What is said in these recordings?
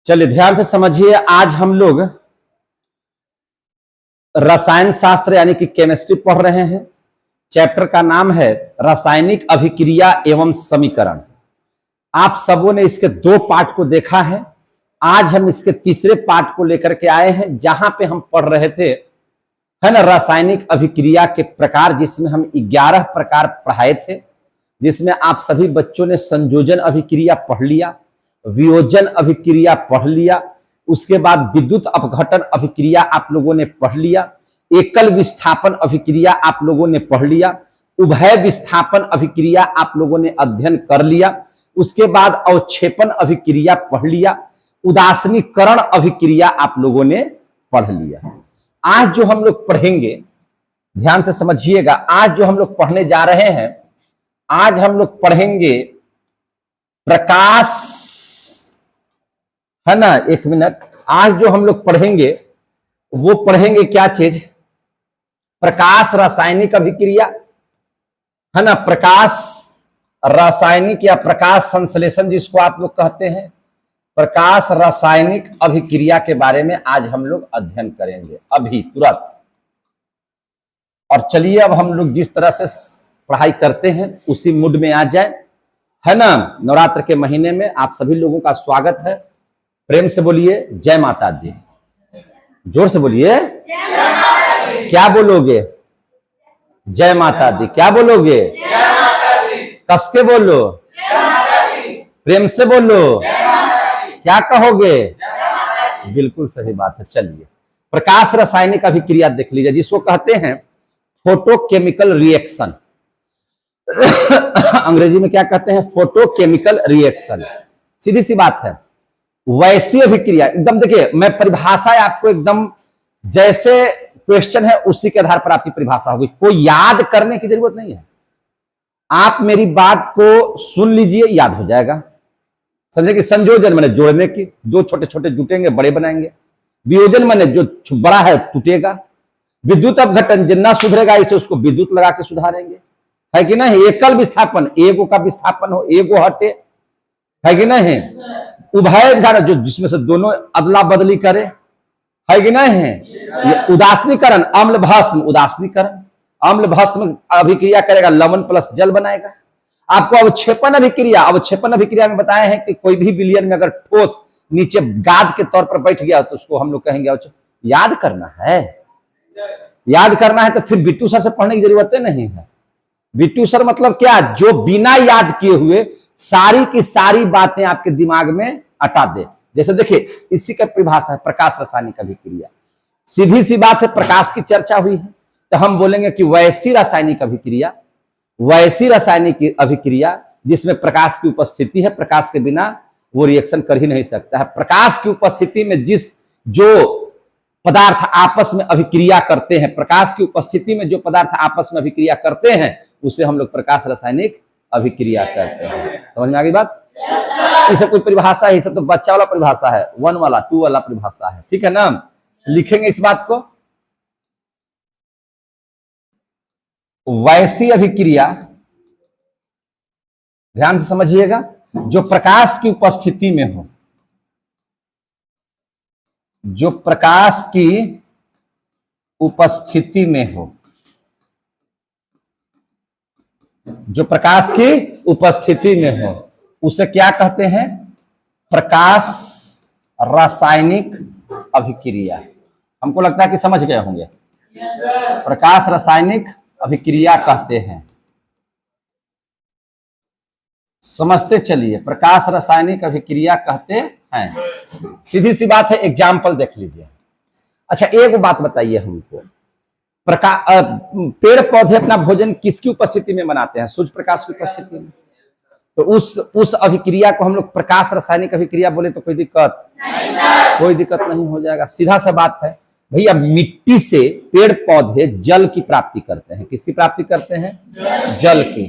चलिए ध्यान से समझिए। आज हम लोग रसायन शास्त्र यानी कि केमिस्ट्री पढ़ रहे हैं। चैप्टर का नाम है रासायनिक अभिक्रिया एवं समीकरण। आप सबों ने इसके 2 पार्ट को देखा है। आज हम इसके तीसरे पार्ट को लेकर के आए हैं, जहां पे हम पढ़ रहे थे है ना रासायनिक अभिक्रिया के प्रकार, जिसमें हम 11 प्रकार पढ़ाए थे, जिसमें आप सभी बच्चों ने संयोजन अभिक्रिया पढ़ लिया, वियोजन अभिक्रिया पढ़ लिया, उसके बाद विद्युत अपघटन अभिक्रिया आप लोगों ने पढ़ लिया, एकल विस्थापन अभिक्रिया आप लोगों ने पढ़ लिया, उभय विस्थापन अभिक्रिया आप लोगों ने अध्ययन कर लिया, उसके बाद अवक्षेपण अभिक्रिया पढ़ लिया, उदासीनीकरण अभिक्रिया आप लोगों ने पढ़ लिया। आज जो हम लोग पढ़ेंगे, ध्यान से समझिएगा, आज जो हम लोग पढ़ने जा रहे हैं, आज हम लोग पढ़ेंगे प्रकाश, है ना, एक मिनट। आज जो हम लोग पढ़ेंगे वो पढ़ेंगे क्या चीज? प्रकाश रासायनिक अभिक्रिया, है ना, प्रकाश रासायनिक या प्रकाश संश्लेषण जिसको आप लोग कहते हैं, प्रकाश रासायनिक अभिक्रिया के बारे में आज हम लोग अध्ययन करेंगे अभी तुरंत। और चलिए अब हम लोग जिस तरह से पढ़ाई करते हैं उसी मूड में आ जाए, है ना। नवरात्र के महीने में आप सभी लोगों का स्वागत है। प्रेम से बोलिए जय माता दी, जोर से बोलिए क्या बोलोगे? जय माता दी। क्या बोलोगे? कस के बोलो, प्रेम से बोलो, क्या कहोगे? बिल्कुल सही बात है। चलिए प्रकाश रासायनिक अभिक्रिया देख लीजिए, जिसको कहते हैं फोटोकेमिकल रिएक्शन। अंग्रेजी में क्या कहते हैं? Photochemical reaction. सीधी सी बात है, वैसी अभिक्रिया। एकदम देखिए, मैं परिभाषा आपको एकदम जैसे क्वेश्चन है उसी के आधार पर आपकी परिभाषा होगी, कोई याद करने की जरूरत नहीं है। आप मेरी बात को सुन लीजिए, याद हो जाएगा। समझे कि संयोजन माने जोड़ने की, 2 छोटे छोटे जुटेंगे बड़े बनाएंगे। वियोजन माने जो बड़ा है टूटेगा। विद्युत अपघटन जितना सुधरेगा इसे उसको विद्युत लगा के सुधारेंगे, है कि नहीं। एकल विस्थापन, एगो का विस्थापन हो, एगो हटे, है कि नहीं। उभय विस्थापन जो जिसमें से दोनों अदला बदली करे, है कि नहीं है। उदासीनीकरण, अम्ल भस्म, उदासीनीकरण अम्ल भस्म अभिक्रिया करेगा, लवण प्लस जल बनाएगा। आपको अवक्षेपण अभिक्रिया, अवक्षेपण अभिक्रिया में बताए हैं कि कोई भी विलयन में अगर ठोस नीचे गाद के तौर पर बैठ गया तो उसको हम लोग कहेंगे याद करना है। याद करना है तो फिर बिट्टू सर से पढ़ने की जरूरत नहीं है। बिट्टू सर मतलब क्या? जो बिना याद किए हुए सारी की सारी बातें आपके दिमाग में अटा दे। जैसे देखिए, इसी का परिभाषा है प्रकाश रासायनिक अभिक्रिया। सीधी सी बात है, प्रकाश की चर्चा हुई है तो हम बोलेंगे कि वैसी रासायनिक अभिक्रिया, वैसी रासायनिक अभिक्रिया जिसमें प्रकाश की उपस्थिति है, प्रकाश के बिना वो रिएक्शन कर ही नहीं सकता है। प्रकाश की उपस्थिति में जो पदार्थ आपस में अभिक्रिया करते हैं, प्रकाश की उपस्थिति में जो पदार्थ आपस में अभिक्रिया करते हैं उसे हम लोग प्रकाश रासायनिक अभिक्रिया करते हैं। समझ में आ गई बात? इसे कोई परिभाषा है, सब तो बच्चा वाला परिभाषा है, 1 वाला 2 वाला परिभाषा है, ठीक है ना। लिखेंगे इस बात को, वैसी अभिक्रिया, ध्यान से समझिएगा, जो प्रकाश की उपस्थिति में हो, जो प्रकाश की उपस्थिति में हो, जो प्रकाश की उपस्थिति में हो, उसे क्या कहते हैं? प्रकाश रासायनिक अभिक्रिया। हमको लगता है कि समझ गए होंगे। प्रकाश रासायनिक अभिक्रिया कहते हैं, समझते चलिए, प्रकाश रासायनिक अभिक्रिया कहते हैं। सीधी सी बात है, एग्जाम्पल देख लीजिए। अच्छा एक बात बताइए हमको, पेड़ पौधे अपना भोजन किसकी उपस्थिति में बनाते हैं? सूर्य प्रकाश की उपस्थिति में। तो उस अभिक्रिया को हम लोग प्रकाश रासायनिक अभिक्रिया बोले तो कोई दिक्कत नहीं, कोई दिक्कत नहीं हो जाएगा। सीधा सा बात है भैया, मिट्टी से पेड़ पौधे जल की प्राप्ति करते हैं। किसकी प्राप्ति करते हैं? जल की।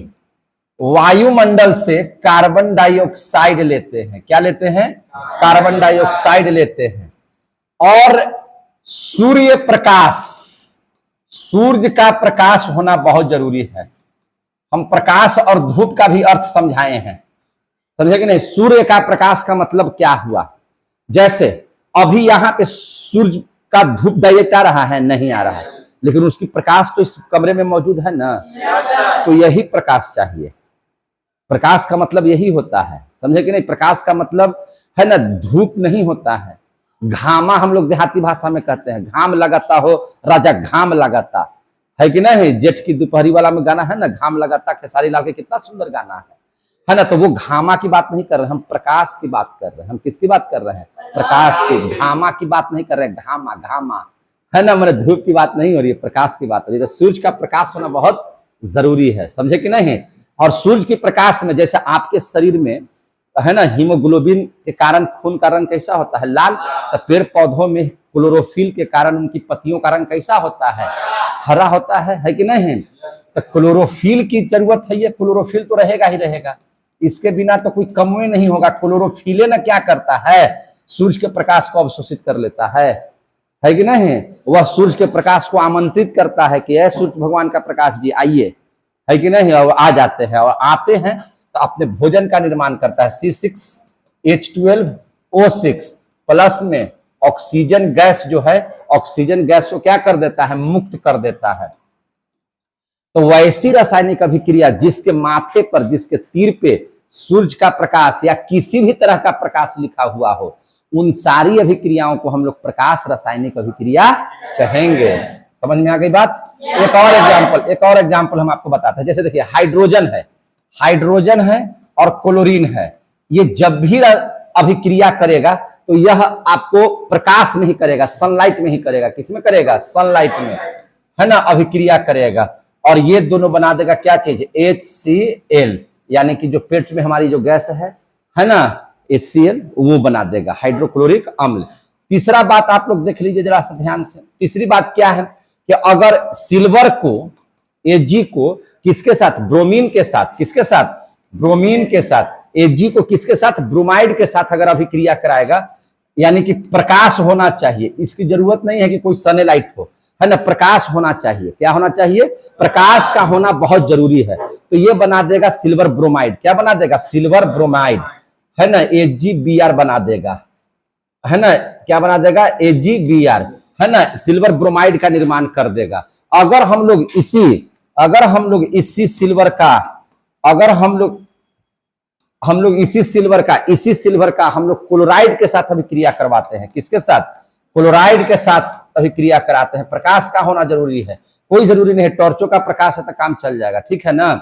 वायुमंडल से कार्बन डाइऑक्साइड लेते हैं। क्या लेते हैं? कार्बन डाइऑक्साइड लेते हैं। और सूर्य प्रकाश, सूर्य का प्रकाश होना बहुत जरूरी है। हम प्रकाश और धूप का भी अर्थ समझाए हैं, समझे कि नहीं। सूर्य का प्रकाश का मतलब क्या हुआ? जैसे अभी यहाँ पे सूर्य का धूप डायरेक्ट आ रहा है, नहीं आ रहा है, लेकिन उसकी प्रकाश तो इस कमरे में मौजूद है ना, तो यही प्रकाश चाहिए। प्रकाश का मतलब यही होता है, समझे कि नहीं? प्रकाश का मतलब है ना, धूप नहीं होता है, घामा हम लोग देहाती भाषा में कहते हैं, घाम लगाता हो राजा घाम लगाता, है कि नहीं? जेठ की दोपहरी वाला में गाना है ना, घाम लगाता, खेसारी लाल के, कितना सुंदर गाना है ना? तो वो घामा की बात नहीं कर रहे, हम प्रकाश की बात कर रहे हैं। हम किसकी बात कर रहे हैं? प्रकाश की। घामा की बात नहीं कर रहे, घामा घामा, है ना? मैंने धूप की बात नहीं हो रही है, प्रकाश की बात हो रही है। तो सूर्य का प्रकाश होना बहुत जरूरी है, समझे कि नहीं? और सूर्य के प्रकाश में, जैसे आपके शरीर में है ना, हीमोग्लोबिन के कारण खून का रंग कैसा होता है? लाल। तो पेड़ पौधों में क्लोरोफिल के कारण उनकी पत्तियों का रंग कैसा होता है? हरा होता है कि नहीं? तो क्लोरोफिल की जरूरत है, ये क्लोरोफिल तो रहेगा ही रहेगा, इसके बिना तो कोई कमवे नहीं होगा। क्लोरोफिल ना क्या करता है? सूर्य के प्रकाश को अवशोषित कर लेता है कि नहीं? वह सूर्य के प्रकाश को आमंत्रित करता है कि ऐ सूर्य भगवान का प्रकाश जी आइए, है कि नहीं? और आ जाते हैं, और आते हैं तो अपने भोजन का निर्माण करता है। C6H12O6 प्लस में ऑक्सीजन गैस जो है, ऑक्सीजन गैस को क्या कर देता है? मुक्त कर देता है। तो वैसी रासायनिक अभिक्रिया जिसके माथे पर, जिसके तीर पे सूर्य का प्रकाश या किसी भी तरह का प्रकाश लिखा हुआ हो, उन सारी अभिक्रियाओं को हम लोग प्रकाश रासायनिक अभिक्रिया कहेंगे। समझ में आ गई बात? एक और एग्जांपल हम आपको बताते हैं। जैसे देखिए, हाइड्रोजन है और क्लोरीन है, ये जब भी अभिक्रिया करेगा तो यह आपको प्रकाश में ही करेगा, सनलाइट में ही करेगा। किसमें करेगा? सनलाइट में, है ना, अभिक्रिया करेगा। और ये दोनों बना देगा क्या चीज? HCl, यानी कि जो पेट में हमारी जो गैस है ना, HCl, वो बना देगा, हाइड्रोक्लोरिक अम्ल। तीसरा बात आप लोग देख लीजिए जरा सा ध्यान से। तीसरी बात क्या है कि अगर सिल्वर को, Ag को किसके साथ? ब्रोमीन के साथ। किसके साथ? ब्रोमीन के साथ। Ag को किसके साथ? ब्रोमाइड के साथ अगर अभिक्रिया कराएगा, यानी कि प्रकाश होना चाहिए, इसकी जरूरत नहीं है कि कोई सनलाइट हो, है ना, प्रकाश होना चाहिए। क्या होना चाहिए? प्रकाश का होना बहुत जरूरी है। तो ये बना देगा सिल्वर ब्रोमाइड। क्या बना देगा? सिल्वर ब्रोमाइड, है ना, AgBr बना देगा, है ना। क्या बना देगा? AgBr, है ना, सिल्वर ब्रोमाइड का निर्माण कर देगा। अगर हम लोग इसी सिल्वर का, अगर हम लोग इसी सिल्वर का हम लोग क्लोराइड के साथ अभिक्रिया करवाते हैं। किसके साथ? क्लोराइड के साथ अभिक्रिया कराते हैं। प्रकाश का होना जरूरी है, कोई जरूरी नहीं है, टॉर्चों का प्रकाश है तो काम चल जाएगा, ठीक है ना।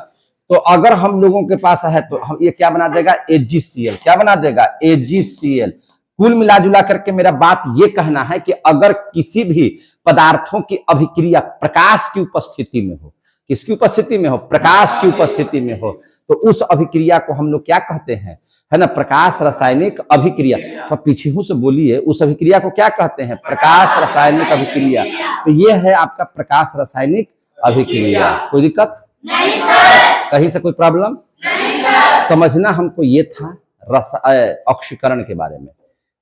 तो अगर हम लोगों के पास है तो हम ये क्या बना देगा? AgCl। क्या बना देगा? AgCl। कुल मिलाजुला करके मेरा बात ये कहना है कि अगर किसी भी पदार्थों की अभिक्रिया प्रकाश की उपस्थिति में हो, किसकी उपस्थिति में हो? प्रकाश की उपस्थिति में हो, तो उस अभिक्रिया को हम लोग क्या कहते हैं? है ना, प्रकाश रासायनिक अभिक्रिया। तो पीछे से बोलिए, उस अभिक्रिया को क्या कहते हैं? प्रकाश रासायनिक अभिक्रिया। तो ये है आपका प्रकाश रासायनिक अभिक्रिया। कोई दिक्कत नहीं सर? कहीं से कोई प्रॉब्लम नहीं सर? समझना हमको ये था ऑक्सीकरण के बारे में।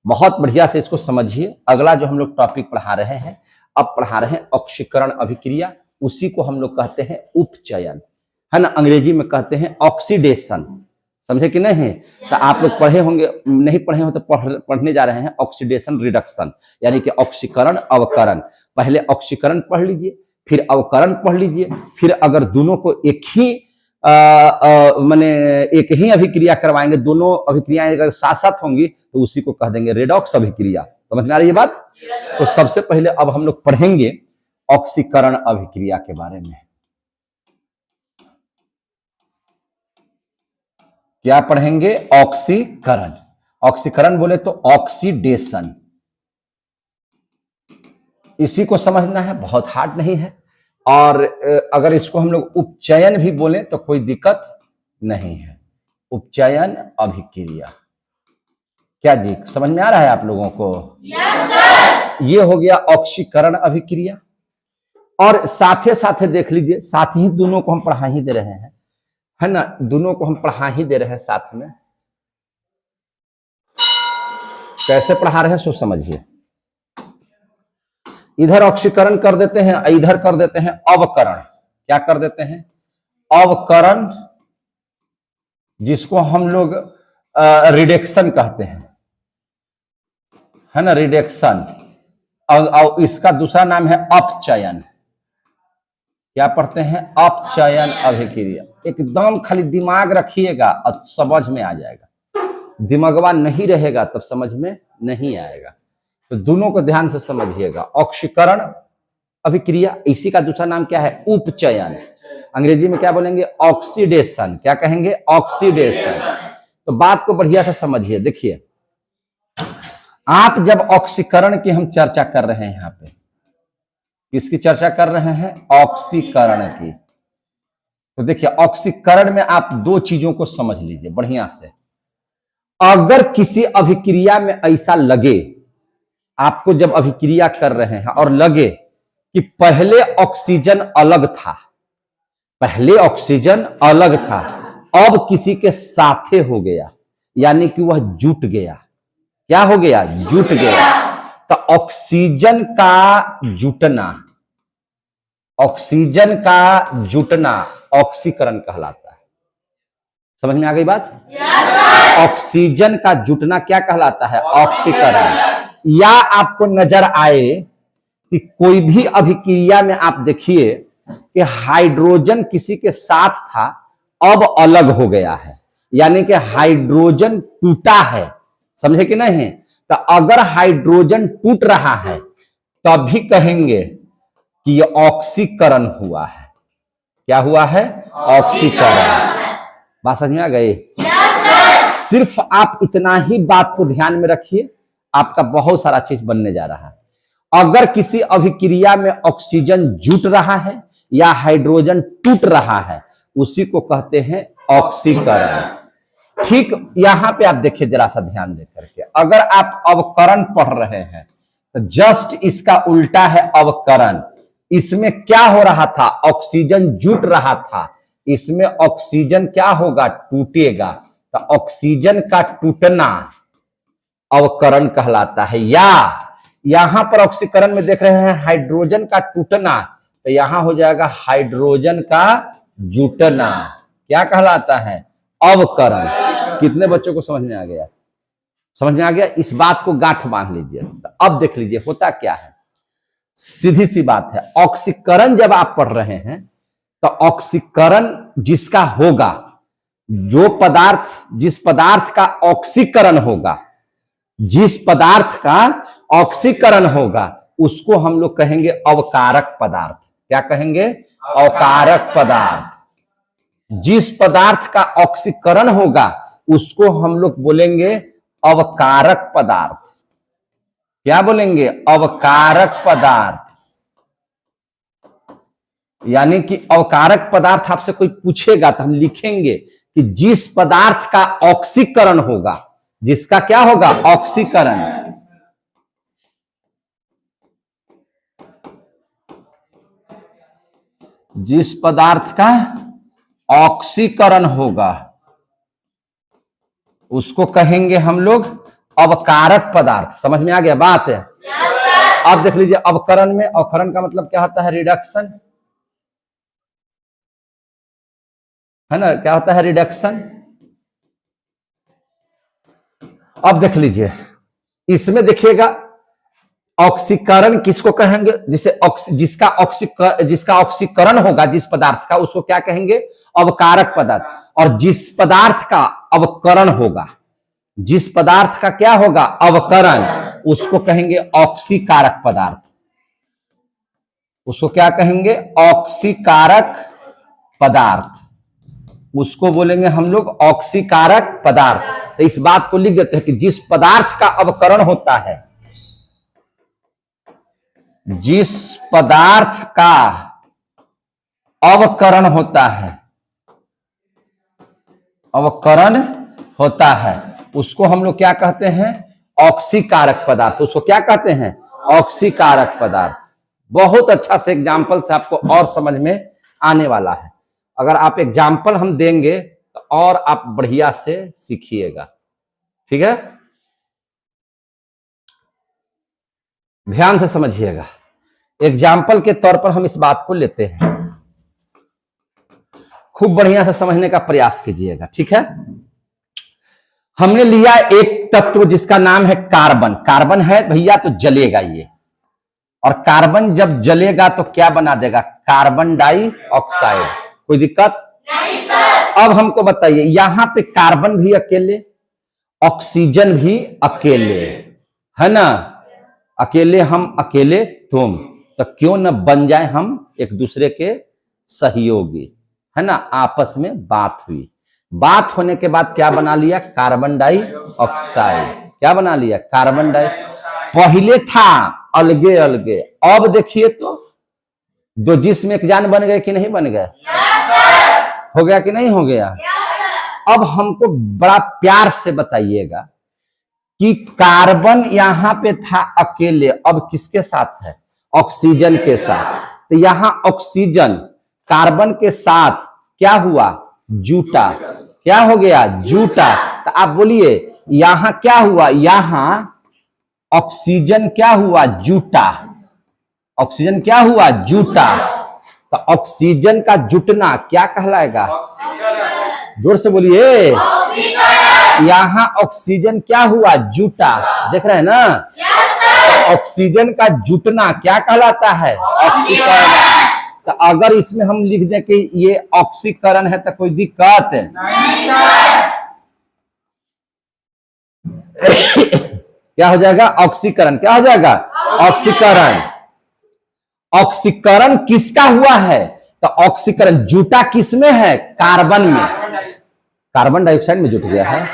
बहुत बढ़िया से इसको समझिए। अगला जो हम लोग टॉपिक पढ़ा रहे हैं, अब पढ़ा रहे हैं ऑक्सीकरण अभिक्रिया। उसी को हम लोग कहते हैं उपचयन, है ना, अंग्रेजी में कहते हैं ऑक्सीडेशन। समझे कि नहीं? तो आप लोग पढ़े होंगे, नहीं पढ़े हो तो पढ़ने जा रहे हैं ऑक्सीडेशन रिडक्शन, यानी कि ऑक्सीकरण अवकरण। पहले ऑक्सीकरण पढ़ लीजिए, फिर अवकरण पढ़ लीजिए, फिर अगर दोनों को एक ही अभिक्रिया करवाएंगे, दोनों अभिक्रियाएं अगर साथ साथ होंगी तो उसी को कह देंगे रेडॉक्स अभिक्रिया। समझ में आ रही है बात? तो सबसे पहले अब हम लोग पढ़ेंगे ऑक्सीकरण अभिक्रिया के बारे में। क्या पढ़ेंगे? ऑक्सीकरण। ऑक्सीकरण बोले तो ऑक्सीडेशन, इसी को समझना है, बहुत हार्ड नहीं है। और अगर इसको हम लोग उपचयन भी बोले तो कोई दिक्कत नहीं है। उपचयन अभिक्रिया, क्या जी समझ में आ रहा है आप लोगों को? Yes sir. ये हो गया ऑक्सीकरण अभिक्रिया। और साथे साथे देख लीजिए, साथ ही दोनों को हम पढ़ा ही दे रहे हैं, है ना, दोनों को हम पढ़ा ही दे रहे हैं साथ में। कैसे पढ़ा रहे हैं सो समझिए। इधर ऑक्सीकरण कर देते हैं, इधर कर देते हैं अवकरण। क्या कर देते हैं? अवकरण, जिसको हम लोग रिडक्शन कहते हैं। है ना, रिडक्शन। और इसका दूसरा नाम है अपचयन। क्या पढ़ते हैं? अपचयन अभिक्रिया। एकदम खाली दिमाग रखिएगा और समझ में आ जाएगा। दिमागवा नहीं रहेगा तब समझ में नहीं आएगा। तो दोनों को ध्यान से समझिएगा। ऑक्सीकरण अभिक्रिया, इसी का दूसरा नाम क्या है? उपचयन। अंग्रेजी में क्या बोलेंगे? ऑक्सीडेशन। क्या कहेंगे? ऑक्सीडेशन। तो बात को बढ़िया से समझिए। देखिए, आप जब ऑक्सीकरण की हम चर्चा कर रहे हैं, यहां पे किसकी चर्चा कर रहे हैं? ऑक्सीकरण की। तो देखिए, ऑक्सीकरण में आप दो चीजों को समझ लीजिए बढ़िया से। अगर किसी अभिक्रिया में ऐसा लगे, आपको जब अभिक्रिया कर रहे हैं और लगे कि पहले ऑक्सीजन अलग था, पहले ऑक्सीजन अलग था, अब किसी के साथे हो गया, यानी कि वह जुट गया। क्या हो गया? जुट गया। तो ऑक्सीजन का जुटना, ऑक्सीजन का जुटना ऑक्सीकरण कहलाता है। समझ में आ गई बात? ऑक्सीजन का जुटना क्या कहलाता है? ऑक्सीकरण। या आपको नजर आए कि कोई भी अभिक्रिया में आप देखिए कि हाइड्रोजन किसी के साथ था, अब अलग हो गया है, यानी कि हाइड्रोजन टूटा है। समझे कि नहीं? तो अगर हाइड्रोजन टूट रहा है तभी कहेंगे कि ये ऑक्सीकरण हुआ है। क्या हुआ है? ऑक्सीकरण। बात समझ में आ गई? सिर्फ आप इतना ही बात को ध्यान में रखिए, आपका बहुत सारा चीज बनने जा रहा है। अगर किसी अभिक्रिया में ऑक्सीजन जुट रहा है या हाइड्रोजन टूट रहा है, उसी को कहते हैं ऑक्सीकरण। ठीक यहां पे आप देखिए, जरा सा ध्यान देकर के, अगर आप अवकरण पढ़ रहे हैं तो जस्ट इसका उल्टा है अवकरण। इसमें क्या हो रहा था? ऑक्सीजन जुट रहा था, इसमें ऑक्सीजन क्या होगा? टूटेगा। तो ऑक्सीजन का टूटना अवकरण कहलाता है। या यहां पर ऑक्सीकरण में देख रहे हैं हाइड्रोजन का टूटना, तो यहां हो जाएगा हाइड्रोजन का जुटना। क्या कहलाता है? अवकरण। कितने बच्चों को समझ में आ गया? समझ में आ गया? इस बात को गांठ बांध लीजिए। अब देख लीजिए होता क्या है। सीधी सी बात है, ऑक्सीकरण जब आप पढ़ रहे हैं तो ऑक्सीकरण जिसका होगा, जो पदार्थ, जिस पदार्थ का ऑक्सीकरण होगा, जिस पदार्थ का ऑक्सीकरण होगा, उसको हम लोग कहेंगे अवकारक पदार्थ। क्या कहेंगे? अवकारक पदार्थ। जिस पदार्थ का ऑक्सीकरण होगा उसको हम लोग बोलेंगे अवकारक पदार्थ। क्या बोलेंगे? अवकारक पदार्थ। यानी कि अवकारक पदार्थ आपसे कोई पूछेगा तो हम लिखेंगे कि जिस पदार्थ का ऑक्सीकरण होगा, जिसका क्या होगा? ऑक्सीकरण। जिस पदार्थ का ऑक्सीकरण होगा उसको कहेंगे हम लोग अवकारक पदार्थ। समझ में आ गया बात है? अब देख लीजिए, अवकरण में, अवकरण का मतलब क्या होता है? रिडक्शन, है ना? क्या होता है? रिडक्शन। अब देख लीजिए, इसमें देखिएगा ऑक्सीकरण किसको कहेंगे? जिसका ऑक्सीकरण होगा जिस पदार्थ का, उसको क्या कहेंगे? अवकारक पदार्थ। और जिस पदार्थ का अवकरण होगा, जिस पदार्थ का क्या होगा? अवकरण, उसको कहेंगे ऑक्सीकारक पदार्थ। उसको क्या कहेंगे? ऑक्सीकारक पदार्थ। उसको बोलेंगे हम लोग ऑक्सीकारक पदार्थ। तो इस बात को लिख देते हैं कि जिस पदार्थ का अवकरण होता है, जिस पदार्थ का अवकरण होता है, अवकरण होता है, उसको हम लोग क्या कहते हैं? ऑक्सीकारक पदार्थ। उसको क्या कहते हैं? ऑक्सीकारक पदार्थ। बहुत अच्छा से एग्जाम्पल से आपको और समझ में आने वाला है। अगर आप एग्जाम्पल हम देंगे तो और आप बढ़िया से सीखिएगा। ठीक है, ध्यान से समझिएगा। एग्जाम्पल के तौर पर हम इस बात को लेते हैं, खूब बढ़िया से समझने का प्रयास कीजिएगा। ठीक है, हमने लिया एक तत्व जिसका नाम है कार्बन। कार्बन है भैया तो जलेगा ये, और कार्बन जब जलेगा तो क्या बना देगा? Carbon dioxide. कोई दिक्कत नहीं सर। अब हमको बताइए, यहां पे कार्बन भी अकेले, ऑक्सीजन भी अकेले, है ना? अकेले हम अकेले तुम, तो क्यों न बन जाए हम एक दूसरे के सहयोगी, है ना? आपस में बात हुई, बात होने के बाद क्या बना लिया? Carbon dioxide. क्या बना लिया? कार्बन डाइ। पहले था अलगे अलगे, अब देखिए तो दो जिस्म एक जान बन गए कि नहीं बन गए? हो गया कि नहीं हो गया? अब हमको बड़ा प्यार से बताइएगा कि कार्बन यहां पे था अकेले, अब किसके साथ है? ऑक्सीजन के साथ। तो यहां ऑक्सीजन कार्बन के साथ क्या हुआ? जूटा। क्या हो गया? जूटा। तो आप बोलिए यहां क्या हुआ? यहां ऑक्सीजन क्या हुआ? जूटा। ऑक्सीजन क्या हुआ? जूटा। तो ऑक्सीजन का जुटना क्या कहलाएगा? जोर से बोलिए। यहां ऑक्सीजन क्या हुआ? जूटा। देख रहे हैं ना? ऑक्सीजन का जुटना क्या कहलाता है? ऑक्सीकरण। तो अगर इसमें हम लिख दें कि ये ऑक्सीकरण है तो कोई दिक्कत नहीं सर। क्या हो जाएगा? ऑक्सीकरण। क्या हो जाएगा? ऑक्सीकरण। ऑक्सीकरण किसका हुआ है? तो ऑक्सीकरण जूटा किसमें है? कार्बन में। कार्बन डाइऑक्साइड में जुट गया है।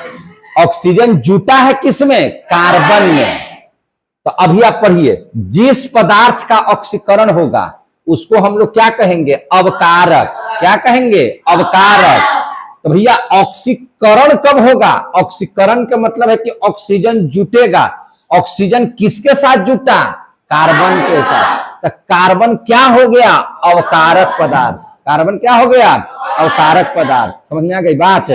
ऑक्सीजन जूटा है किसमें? कार्बन में। तो अभी आप पढ़िए, जिस पदार्थ का ऑक्सीकरण होगा उसको हम लोग क्या कहेंगे? अवकारक। क्या कहेंगे? अवकारक। तो भैया ऑक्सीकरण कब होगा? ऑक्सीकरण का मतलब है कि ऑक्सीजन जुटेगा। ऑक्सीजन किसके साथ जुटा? कार्बन के साथ। तो कार्बन क्या हो गया? अवकारक पदार्थ। कार्बन क्या हो गया? अवकारक पदार्थ। समझ में आ गई बात?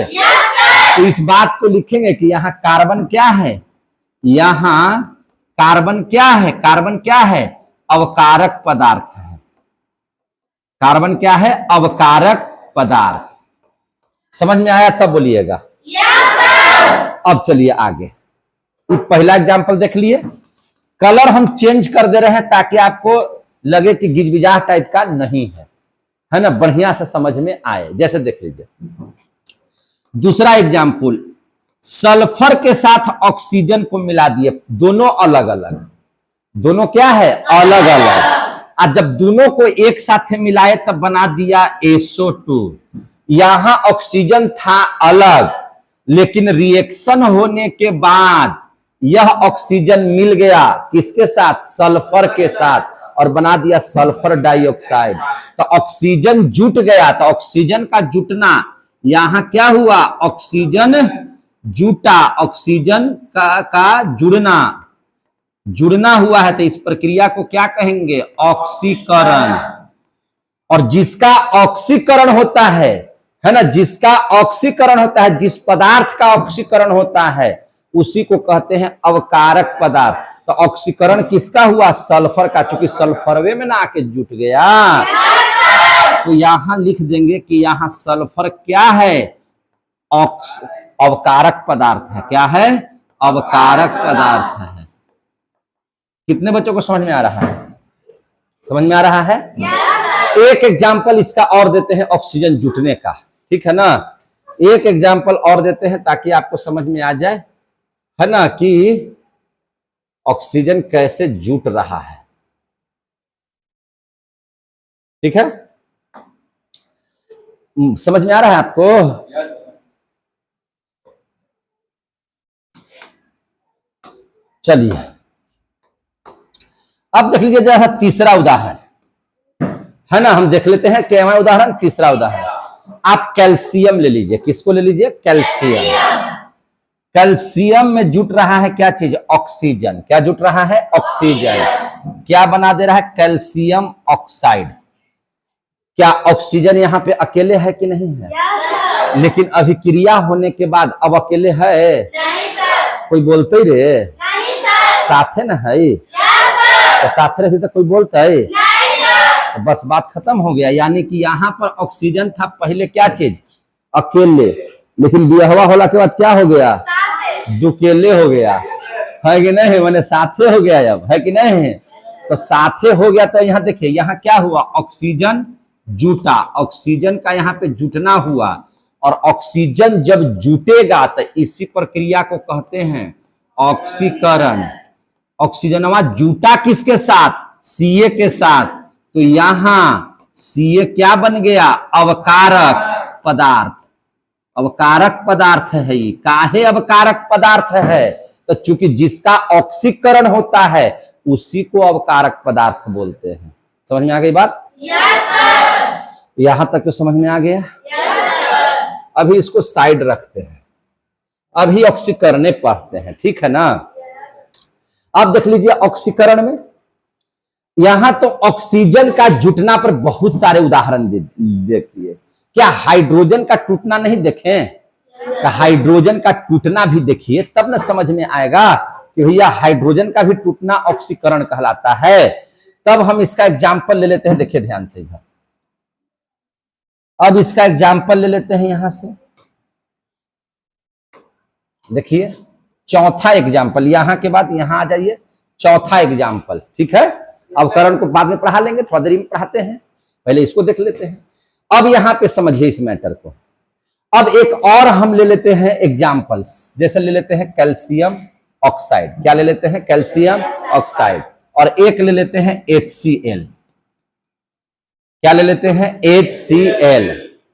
तो इस बात को लिखेंगे कि यहाँ कार्बन क्या है? यहाँ कार्बन क्या है? कार्बन क्या है? अवकारक पदार्थ है। कार्बन क्या है? अवकारक पदार्थ। समझ में आया? तब बोलिएगा। अब चलिए आगे। पहला एग्जांपल देख लिए। कलर हम चेंज कर दे रहे हैं ताकि आपको लगे कि गिजबिजाह टाइप का नहीं है ना? बढ़िया से समझ में आए। जैसे देख लीजिए दूसरा एग्जांपल, सल्फर के साथ ऑक्सीजन को मिला दिए, दोनों अलग अलग। दोनों क्या है? अलग अलग। और जब दोनों को एक साथ मिलाए तब बना दिया SO2। यहां ऑक्सीजन था अलग, लेकिन रिएक्शन होने के बाद यह ऑक्सीजन मिल गया किसके साथ? सल्फर के साथ, और बना दिया सल्फर डाइऑक्साइड। तो ऑक्सीजन जुट गया। तो ऑक्सीजन का जुटना, यहां क्या हुआ? ऑक्सीजन जुटा। ऑक्सीजन का जुड़ना, जुड़ना हुआ है। तो इस प्रक्रिया को क्या कहेंगे? ऑक्सीकरण। और जिसका ऑक्सीकरण होता है ना, जिसका ऑक्सीकरण होता है, जिस पदार्थ का ऑक्सीकरण होता है उसी को कहते हैं अवकारक पदार्थ। तो ऑक्सीकरण किसका हुआ? सल्फर का। चूंकि सल्फरवे में ना आके जुट गया, तो यहां लिख देंगे कि यहां सल्फर क्या है? अवकारक पदार्थ है। क्या है? अवकारक पदार्थ है। कितने बच्चों को समझ में आ रहा है? समझ में आ रहा है? एक एग्जाम्पल इसका और देते हैं ऑक्सीजन जुटने का, ठीक है ना? एक एग्जाम्पल और देते हैं ताकि आपको समझ में आ जाए, है ना, कि ऑक्सीजन कैसे जुट रहा है। ठीक है? समझ में आ रहा है आपको? चलिए अब देख लीजिए जरा तीसरा उदाहरण, है ना? हम देख लेते हैं क्या है उदाहरण। तीसरा उदाहरण, आप कैल्शियम ले लीजिए। किसको ले लीजिए? कैल्शियम। कैल्शियम में जुट रहा है क्या चीज? ऑक्सीजन। क्या जुट रहा है? ऑक्सीजन। क्या बना दे रहा है? Calcium oxide. क्या ऑक्सीजन यहाँ पे अकेले है कि नहीं है? लेकिन अभिक्रिया होने के बाद अब अकेले है? नहीं सर। कोई बोलते ही रे? नहीं सर। साथे ना है? तो साथे रहती तो कोई बोलता है? तो बस बात खत्म हो गया। यानी कि यहाँ पर ऑक्सीजन था पहले क्या चीज? अकेले, लेकिन बिहवा होला के बाद क्या हो गया? दुकेले हो गया, है कि नहीं, मैंने साथे हो गया अब, है कि नहीं। तो साथे हो गया तो यहाँ देखिए, यहाँ क्या हुआ, ऑक्सीजन जुटा, ऑक्सीजन का यहाँ पे जुटना हुआ, और ऑक्सीजन जब जुटेगा तो इसी प्रक्रिया को कहते हैं ऑक्सीकरण। ऑक्सीजनवा जुटा किसके साथ, Ca के साथ, तो यहां Ca क्या बन गया, अवकारक पदार्थ। अवकारक पदार्थ है ये, काहे अवकारक पदार्थ है, तो चूंकि जिसका ऑक्सीकरण होता है उसी को अवकारक पदार्थ बोलते हैं। समझ में आ गई बात? Yes sir. यहां तक तो समझ में आ गया? Yes sir. अभी इसको साइड रखते हैं, अभी ऑक्सीकरण पढ़ते हैं, ठीक है ना। अब देख लीजिए ऑक्सीकरण में, यहां तो ऑक्सीजन का जुटना पर बहुत सारे उदाहरण देखिए। क्या हाइड्रोजन का टूटना नहीं देखें? तो हाइड्रोजन का टूटना भी देखिए, तब ना समझ में आएगा कि भैया हाइड्रोजन का भी टूटना ऑक्सीकरण कहलाता है। तब हम इसका एग्जाम्पल ले लेते हैं, देखिए ध्यान से इधर। अब इसका एग्जाम्पल ले लेते हैं यहां से, देखिए चौथा एग्जाम्पल, यहां के बाद यहां आ जाइए, चौथा एग्जाम्पल, ठीक है। अवकरण को बाद में पढ़ा लेंगे, थोड़ा देरी में पढ़ाते हैं, पहले इसको देख लेते हैं। अब यहां पे समझिए इस मैटर को। अब एक और हम ले लेते हैं एग्जाम्पल्स, जैसे ले लेते हैं कैल्शियम ऑक्साइड। क्या ले लेते हैं? Calcium oxide. और एक ले लेते हैं HCl। क्या ले लेते हैं? HCl।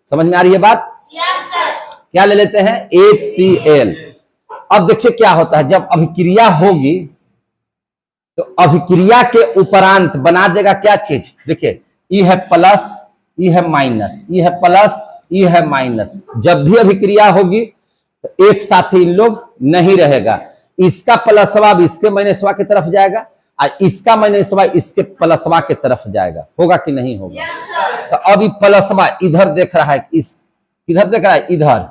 समझ में आ रही है बात? Yes sir. क्या ले लेते हैं? HCl। अब देखिए क्या होता है, जब अभिक्रिया होगी तो अभिक्रिया के उपरांत बना देगा क्या चीज, देखिए ई है प्लस, ई है माइनस, ई है प्लस, ई है माइनस। जब भी अभिक्रिया होगी तो एक साथ इन लोग नहीं रहेगा, इसका प्लसवा इसके माइनसवा की तरफ जाएगा और इसका माइनसवा इसके प्लसवा की तरफ जाएगा। होगा कि नहीं होगा? yes, तो अब प्लसवा इधर देख रहा है, इस किधर देख रहा है, इधर,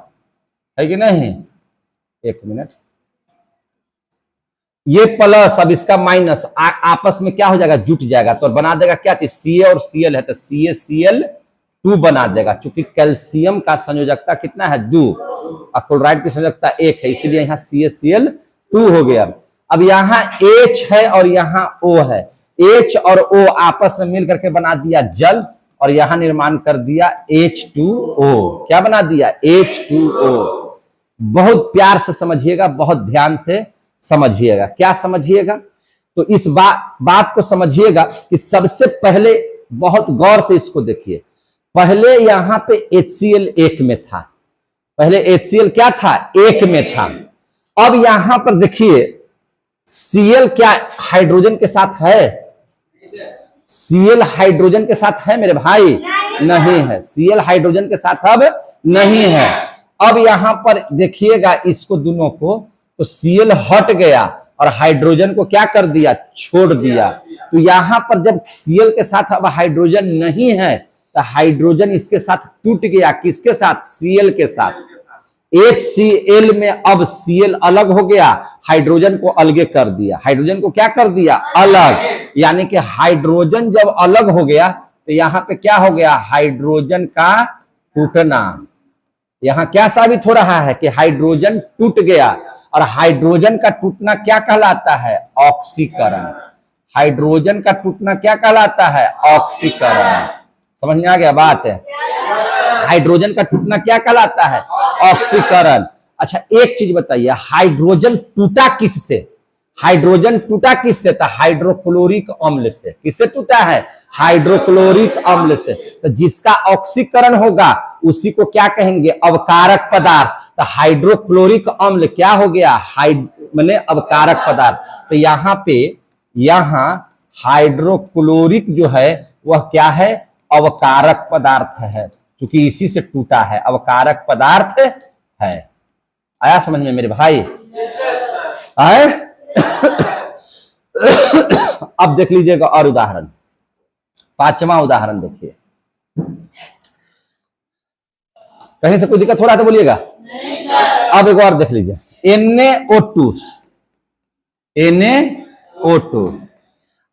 है कि नहीं। एक मिनट, ये प्लस अब इसका माइनस आपस में क्या हो जाएगा, जुट जाएगा, तो बना देगा क्या चीज, Ca और Cl है तो CaCl2 बना देगा। क्योंकि कैल्शियम का संयोजकता कितना है, 2, और क्लोराइड की संयोजकता 1 है, इसीलिए यहाँ CaCl2 हो गया। अब यहाँ H है और यहाँ O है, H और O आपस में मिल करके बना दिया जल, और यहाँ निर्माण कर दिया H2O। क्या बना दिया, H2O। बहुत प्यार से समझिएगा, बहुत ध्यान से समझिएगा। क्या समझिएगा, तो इस बात को समझिएगा कि सबसे पहले बहुत गौर से इसको देखिए। पहले यहां पे HCl 1 में था, पहले HCl क्या था, 1 में था। अब यहां पर देखिए Cl क्या हाइड्रोजन के साथ है, Cl हाइड्रोजन के साथ है मेरे भाई, नहीं है। Cl हाइड्रोजन के साथ अब नहीं है। अब यहां पर देखिएगा इसको दोनों को, तो Cl हट गया और हाइड्रोजन को क्या कर दिया, छोड़ दिया। तो यहां पर जब Cl के साथ अब हाइड्रोजन नहीं है तो हाइड्रोजन इसके साथ टूट गया, किसके साथ, Cl के साथ। HCl में अब Cl अलग हो गया, हाइड्रोजन को अलगे कर दिया, हाइड्रोजन को क्या कर दिया, अलग। यानी कि हाइड्रोजन जब अलग हो गया तो यहां पे क्या हो गया, हाइड्रोजन का टूटना। यहां क्या साबित हो रहा है कि हाइड्रोजन टूट गया, और हाइड्रोजन का टूटना क्या कहलाता है, ऑक्सीकरण। हाइड्रोजन का टूटना क्या कहलाता है, ऑक्सीकरण। समझ में आ गया बात है? हाइड्रोजन का टूटना क्या कहलाता है, ऑक्सीकरण। अच्छा एक चीज बताइए, हाइड्रोजन टूटा किससे, हाइड्रोजन टूटा किससे, तो हाइड्रोक्लोरिक अम्ल से। किससे टूटा है, हाइड्रोक्लोरिक अम्ल से। तो जिसका ऑक्सीकरण होगा उसी को क्या कहेंगे, अवकारक पदार्थ। तो हाइड्रोक्लोरिक अम्ल क्या हो गया, माने अवकारक पदार्थ। तो यहाँ पे हाइड्रोक्लोरिक जो है वह क्या है, अवकारक पदार्थ है, क्योंकि इसी से टूटा है, अवकारक पदार्थ है। आया समझ में मेरे भाई? आए? अब देख लीजिएगा और उदाहरण, 5वां उदाहरण देखिए। कहीं से कोई दिक्कत हो रहा है तो बोलिएगा। अब एक और देख लीजिए, NaO2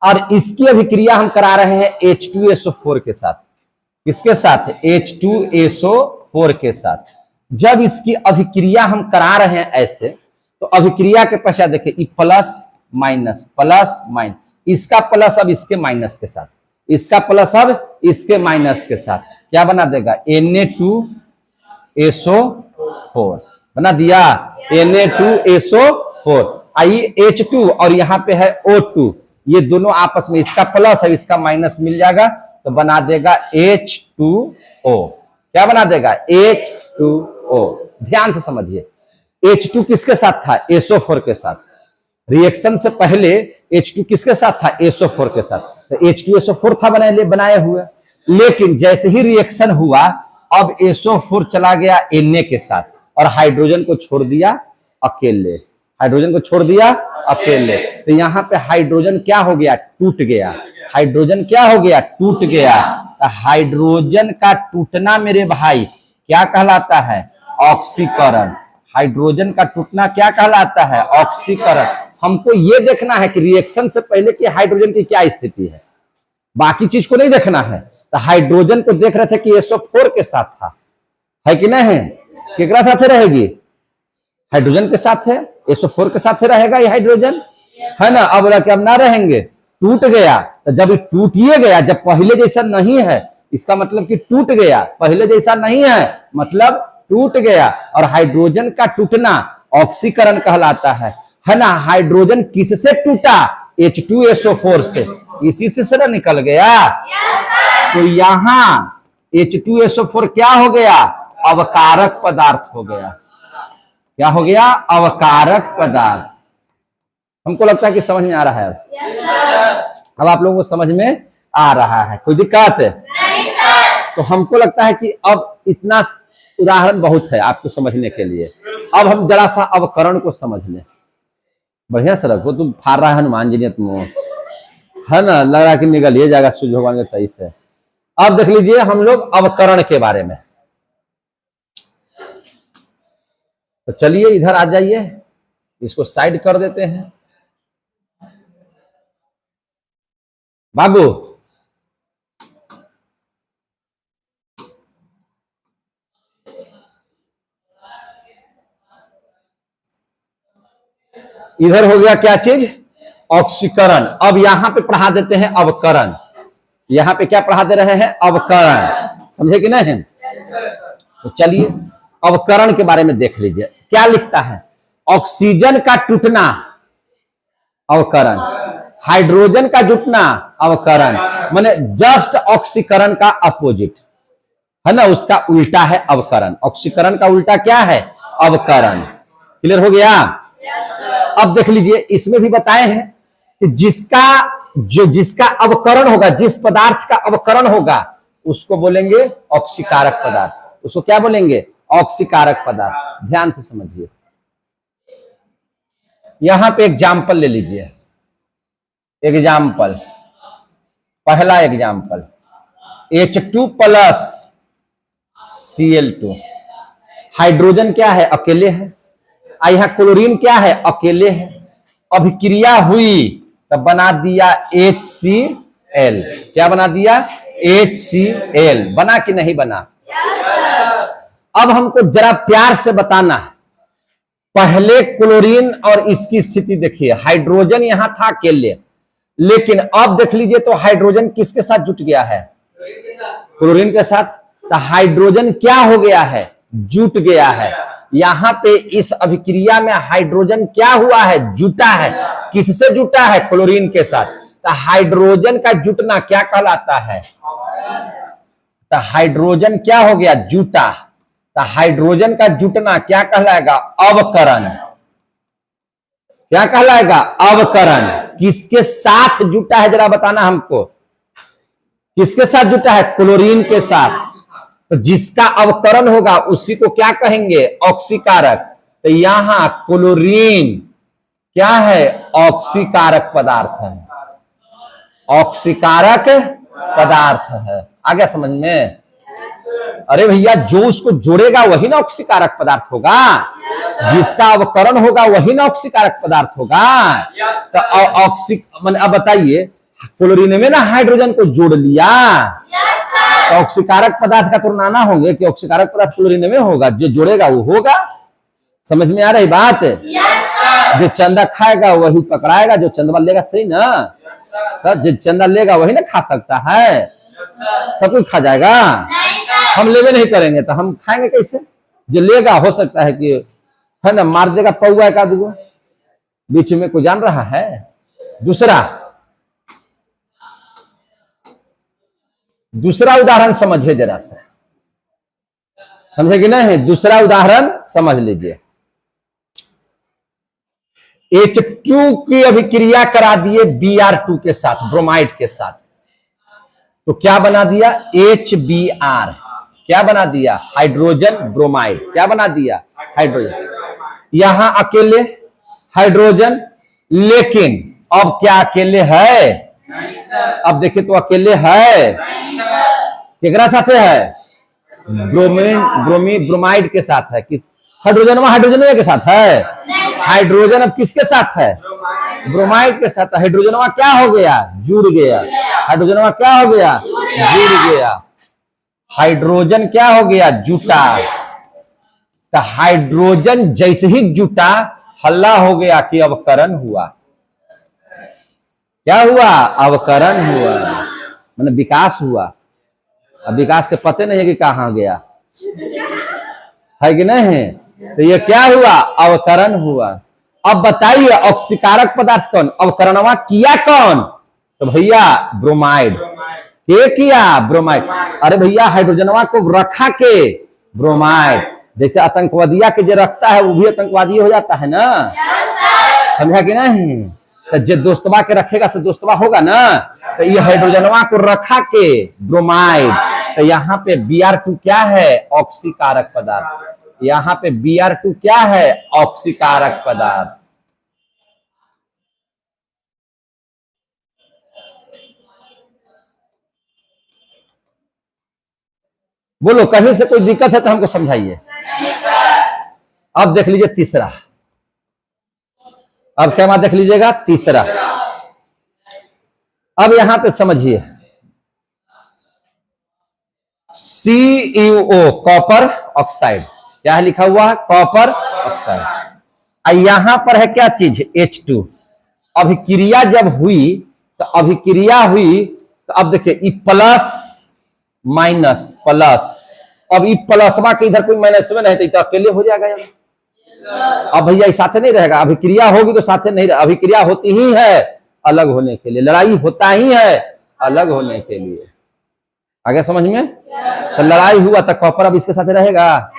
और इसकी अभिक्रिया हम करा रहे हैं H2SO4 के साथ। किसके साथ, H2SO4 के साथ। जब इसकी अभिक्रिया हम करा रहे हैं ऐसे, तो अभिक्रिया के पश्चात देखिए ई प्लस माइनस, इसका प्लस अब इसके माइनस के साथ, इसका प्लस अब इसके माइनस के साथ क्या बना देगा, Na2SO4 बना दिया, Na2SO4। आइए H2 और यहां पे है O2, ये दोनों आपस में, इसका प्लस है इसका माइनस मिल जाएगा तो बना देगा H2O। क्या बना देगा, H2O। ध्यान से समझिए, H2 किसके साथ था, SO4 के साथ। रिएक्शन से पहले H2 किसके साथ था, SO4 के साथ। तो H2SO4 था बनाए हुए, लेकिन जैसे ही रिएक्शन हुआ अब SO4 चला गया Na के साथ और हाइड्रोजन को छोड़ दिया अकेले, हाइड्रोजन को छोड़ दिया अकेले। तो यहां पे हाइड्रोजन क्या हो गया, टूट गया। हाइड्रोजन क्या हो गया, टूट गया। तो हाइड्रोजन का टूटना मेरे भाई क्या कहलाता है, ऑक्सीकरण। हाइड्रोजन का टूटना क्या कहलाता है, ऑक्सीकरण। हमको ये देखना है कि रिएक्शन से पहले कि हाइड्रोजन की क्या स्थिति है, बाकी चीज को नहीं देखना है। तो हाइड्रोजन को देख रहे थे कि SO4 के साथ था, है कि नहीं है, केकरा साथ रहेगी, हाइड्रोजन के साथ है, SO4 के साथ रहेगा ये हाइड्रोजन, है ना। अब अब ना रहेंगे, टूट गया। तो जब टूटिए गया, जब पहले जैसा नहीं है इसका मतलब कि टूट गया, पहले जैसा नहीं है मतलब टूट गया। और हाइड्रोजन का टूटना ऑक्सीकरण कहलाता है ना। हाइड्रोजन किससे टूटा, H2SO4 से, इसी से ना निकल गया। तो यहां H2SO4 क्या हो गया, अवकारक पदार्थ हो गया। क्या हो गया, अवकारक पदार्थ। हमको लगता है कि समझ में आ रहा है। अब आप लोगों को समझ में आ रहा है, कोई दिक्कत नहीं सर। तो हमको लगता है कि अब इतना उदाहरण बहुत है आपको समझने के लिए। अब हम जरा सा अवकरण को समझ लें। बढ़िया सर, वो तुम फाड़ रहा है हनुमान जी ने तुम, है ना, लग रहा कि निकल ये जाएगा सूर्य भगवान के तेईस से। अब देख लीजिए हम लोग अवकरण के बारे में। तो चलिए इधर आ जाइए, इसको साइड कर देते हैं। बाबू इधर हो गया क्या चीज, ऑक्सीकरण। अब यहां पे पढ़ा देते हैं अवकरण। यहां पे क्या पढ़ा दे रहे हैं, अवकरण। समझे कि नहीं। तो चलिए अवकरण के बारे में देख लीजिए क्या लिखता है, ऑक्सीजन का टूटना अवकरण, हाइड्रोजन का जुटना अवकरण। माने जस्ट ऑक्सीकरण का अपोजिट, है ना, उसका उल्टा है अवकरण। ऑक्सीकरण का उल्टा क्या है, अवकरण। क्लियर हो गया। अब देख लीजिए इसमें भी बताए हैं कि जिसका अवकरण होगा, जिस पदार्थ का अवकरण होगा उसको बोलेंगे ऑक्सीकारक पदार्थ। उसको क्या बोलेंगे, ऑक्सीकारक पदार्थ। ध्यान से समझिए, यहां पे एग्जाम्पल ले लीजिए। एग्जाम्पल, पहला example H2 plus Cl2। Hydrogen क्या है, अकेले है। यहां क्लोरीन क्या है, अकेले है। अभिक्रिया हुई तब बना दिया HCl। क्या बना दिया, HCl। बना कि नहीं बना। अब हमको जरा प्यार से बताना है, पहले क्लोरीन और इसकी स्थिति देखिए। हाइड्रोजन यहां था अकेले, लेकिन अब देख लीजिए तो हाइड्रोजन किसके साथ जुट गया है, क्लोरीन के साथ। तो हाइड्रोजन क्या हो गया है, जुट गया है। यहां पे इस अभिक्रिया में हाइड्रोजन क्या हुआ है, जुटा है। किससे जुटा है, क्लोरीन के साथ। तो हाइड्रोजन का जुटना क्या कहलाता है, तो हाइड्रोजन क्या हो गया, जुटा। तो हाइड्रोजन का जुटना क्या कहलाएगा, अवकरण। क्या कहलाएगा, अवकरण। किसके साथ जुटा है जरा बताना हमको, किसके साथ जुटा है, क्लोरीन के साथ। तो जिसका अवकरण होगा उसी को क्या कहेंगे, ऑक्सीकारक। तो यहां क्लोरीन क्या है, ऑक्सीकारक पदार्थ है, ऑक्सीकारक पदार्थ है। आ गया समझ में। अरे भैया जो उसको जोड़ेगा वही ना ऑक्सीकारक पदार्थ होगा, जिसका अवकरण होगा वही ना ऑक्सीकारक पदार्थ होगा। तो ऑक्सी अब बताइए, क्लोरीन में ना हाइड्रोजन को जोड़ लिया तो ऑक्सीकारक पदार्थ का तो नाना होंगे कि ऑक्सीकारक पदार्थ क्लोरीन में होगा, जो जोड़ेगा वो होगा। समझ में आ रही बात? जो चंदा खाएगा वही पकड़ाएगा, जो चंदा लेगा, सही ना? तो जो चंदा लेगा वही ना खा सकता है, सब कुछ खा जाएगा? हम लेवे नहीं करेंगे तो हम खाएंगे कैसे? जो लेगा हो सकता है कि है ना मार देगा पौआ एक आध गो बीच में, कोई जान रहा है? दूसरा उदाहरण समझिए जरा सा, समझे कि नहीं? दूसरा उदाहरण समझ लीजिए। H2 की अभिक्रिया करा दिए Br2 के साथ, ब्रोमाइड के साथ, तो क्या बना दिया? HBr। क्या बना दिया? Hydrogen bromide. क्या बना दिया? हाइड्रोजन। यहां अकेले हाइड्रोजन, लेकिन अब क्या अकेले है? अब देखिए तो अकेले है, केकरा साथे है? ब्रोमाइड के साथ है। किस हाइड्रोजन के साथ है? हाइड्रोजन अब किसके साथ है? ब्रोमाइड के साथ। हाइड्रोजन क्या हो गया? जुड़ गया। हाइड्रोजन क्या हो गया? जुड़ गया। हाइड्रोजन क्या हो गया? जुटा। तो हाइड्रोजन जैसे ही जुटा, हल्ला हो गया कि अवकरण हुआ। क्या हुआ? अवकरण हुआ, मतलब विकास हुआ। अब विकास के पते नहीं है कि कहां गया, है कि नहीं? तो ये क्या हुआ? अवकरण हुआ। अब बताइए ऑक्सीकारक पदार्थ कौन? अवकरणवा किया कौन? तो भैया ब्रोमाइड। के किया? ब्रोमाइड। अरे भैया हाइड्रोजनवा को रखा के ब्रोमाइड। जैसे आतंकवादिया के जो रखता है वो भी आतंकवादी हो जाता है ना, समझा कि नहीं? तो जो दोस्तवा के रखेगा से दोस्तवा होगा ना। तो ये हाइड्रोजनवा को रखा के ब्रोमाइड। तो यहाँ पे Br2 क्या है? ऑक्सीकारक पदार्थ। यहाँ पे Br2 क्या है? ऑक्सीकारक पदार्थ। बोलो कहीं से कोई दिक्कत है तो हमको समझाइए। अब देख लीजिए तीसरा। अब क्या बात देख लीजिएगा? तीसरा। अब यहां पे समझिए, CuO कॉपर ऑक्साइड। क्या है लिखा हुआ है? Copper oxide. यहां पर है क्या चीज? H2। अभिक्रिया जब हुई तो अब देखिए प्लस माइनस प्लस। अब प्लसवा के इधर कोई माइनस में नहीं, तो अकेले हो जाएगा। अब भैया साथे नहीं रहेगा। अभिक्रिया होगी तो साथे नहीं रहेगा। अभिक्रिया होती ही है अलग होने के लिए, लड़ाई होता ही है अलग होने के लिए। आगे समझ में? तो लड़ाई हुआ तो कॉपर अब इसके साथ रहेगा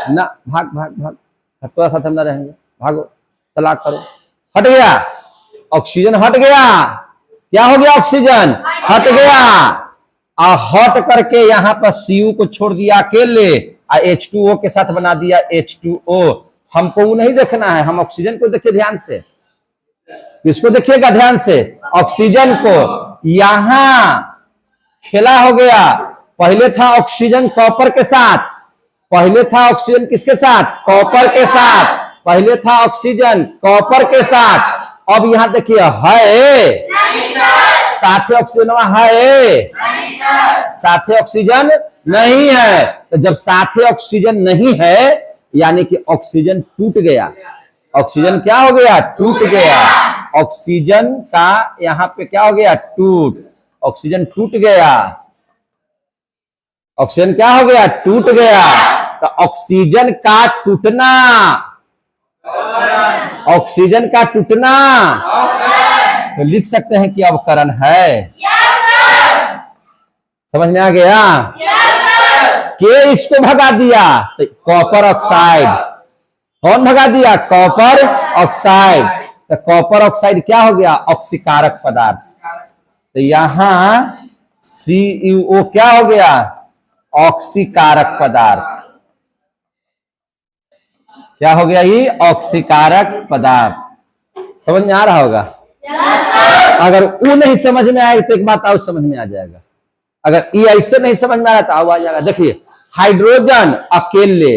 ना? भाग भाग भाग, थोड़ा साथ हम ना रहेंगे। भागो, तलाक करो। हट गया ऑक्सीजन, हट गया। क्या हो गया? ऑक्सीजन हट गया। हट करके यहाँ पर Cu को छोड़ दिया अकेले, H2O के साथ बना दिया H2O। हमको वो नहीं देखना है, हम ऑक्सीजन को देखिए ध्यान से। किसको देखिएगा ध्यान से? ऑक्सीजन को। यहां खेला हो गया। पहले था ऑक्सीजन कॉपर के साथ, पहले था ऑक्सीजन किसके साथ? कॉपर के साथ। पहले था ऑक्सीजन कॉपर के साथ। अब यहां देखिए है साथे ऑक्सीजन है, साथे ऑक्सीजन नहीं है। तो जब साथे ऑक्सीजन नहीं है यानी कि ऑक्सीजन टूट गया। ऑक्सीजन क्या हो गया? टूट गया। ऑक्सीजन का यहां पे क्या हो गया? टूट। ऑक्सीजन टूट गया। ऑक्सीजन क्या हो गया? टूट गया। तो ऑक्सीजन का टूटना, ऑक्सीजन का टूटना तो लिख सकते हैं कि अवकरण है। समझ में आ गया? के इसको भगा दिया तो कॉपर ऑक्साइड। कौन भगा दिया? Copper oxide. तो कॉपर ऑक्साइड क्या हो गया? ऑक्सीकारक पदार्थ। तो यहां CuO क्या हो गया? ऑक्सीकारक पदार्थ। क्या हो गया? ये ऑक्सीकारक पदार्थ। समझ में आ रहा होगा? अगर वो नहीं समझ में आए तो एक बात और समझ में आ जाएगा। अगर ये ऐसे नहीं समझ में आया तो आ जाएगा। देखिए हाइड्रोजन अकेले,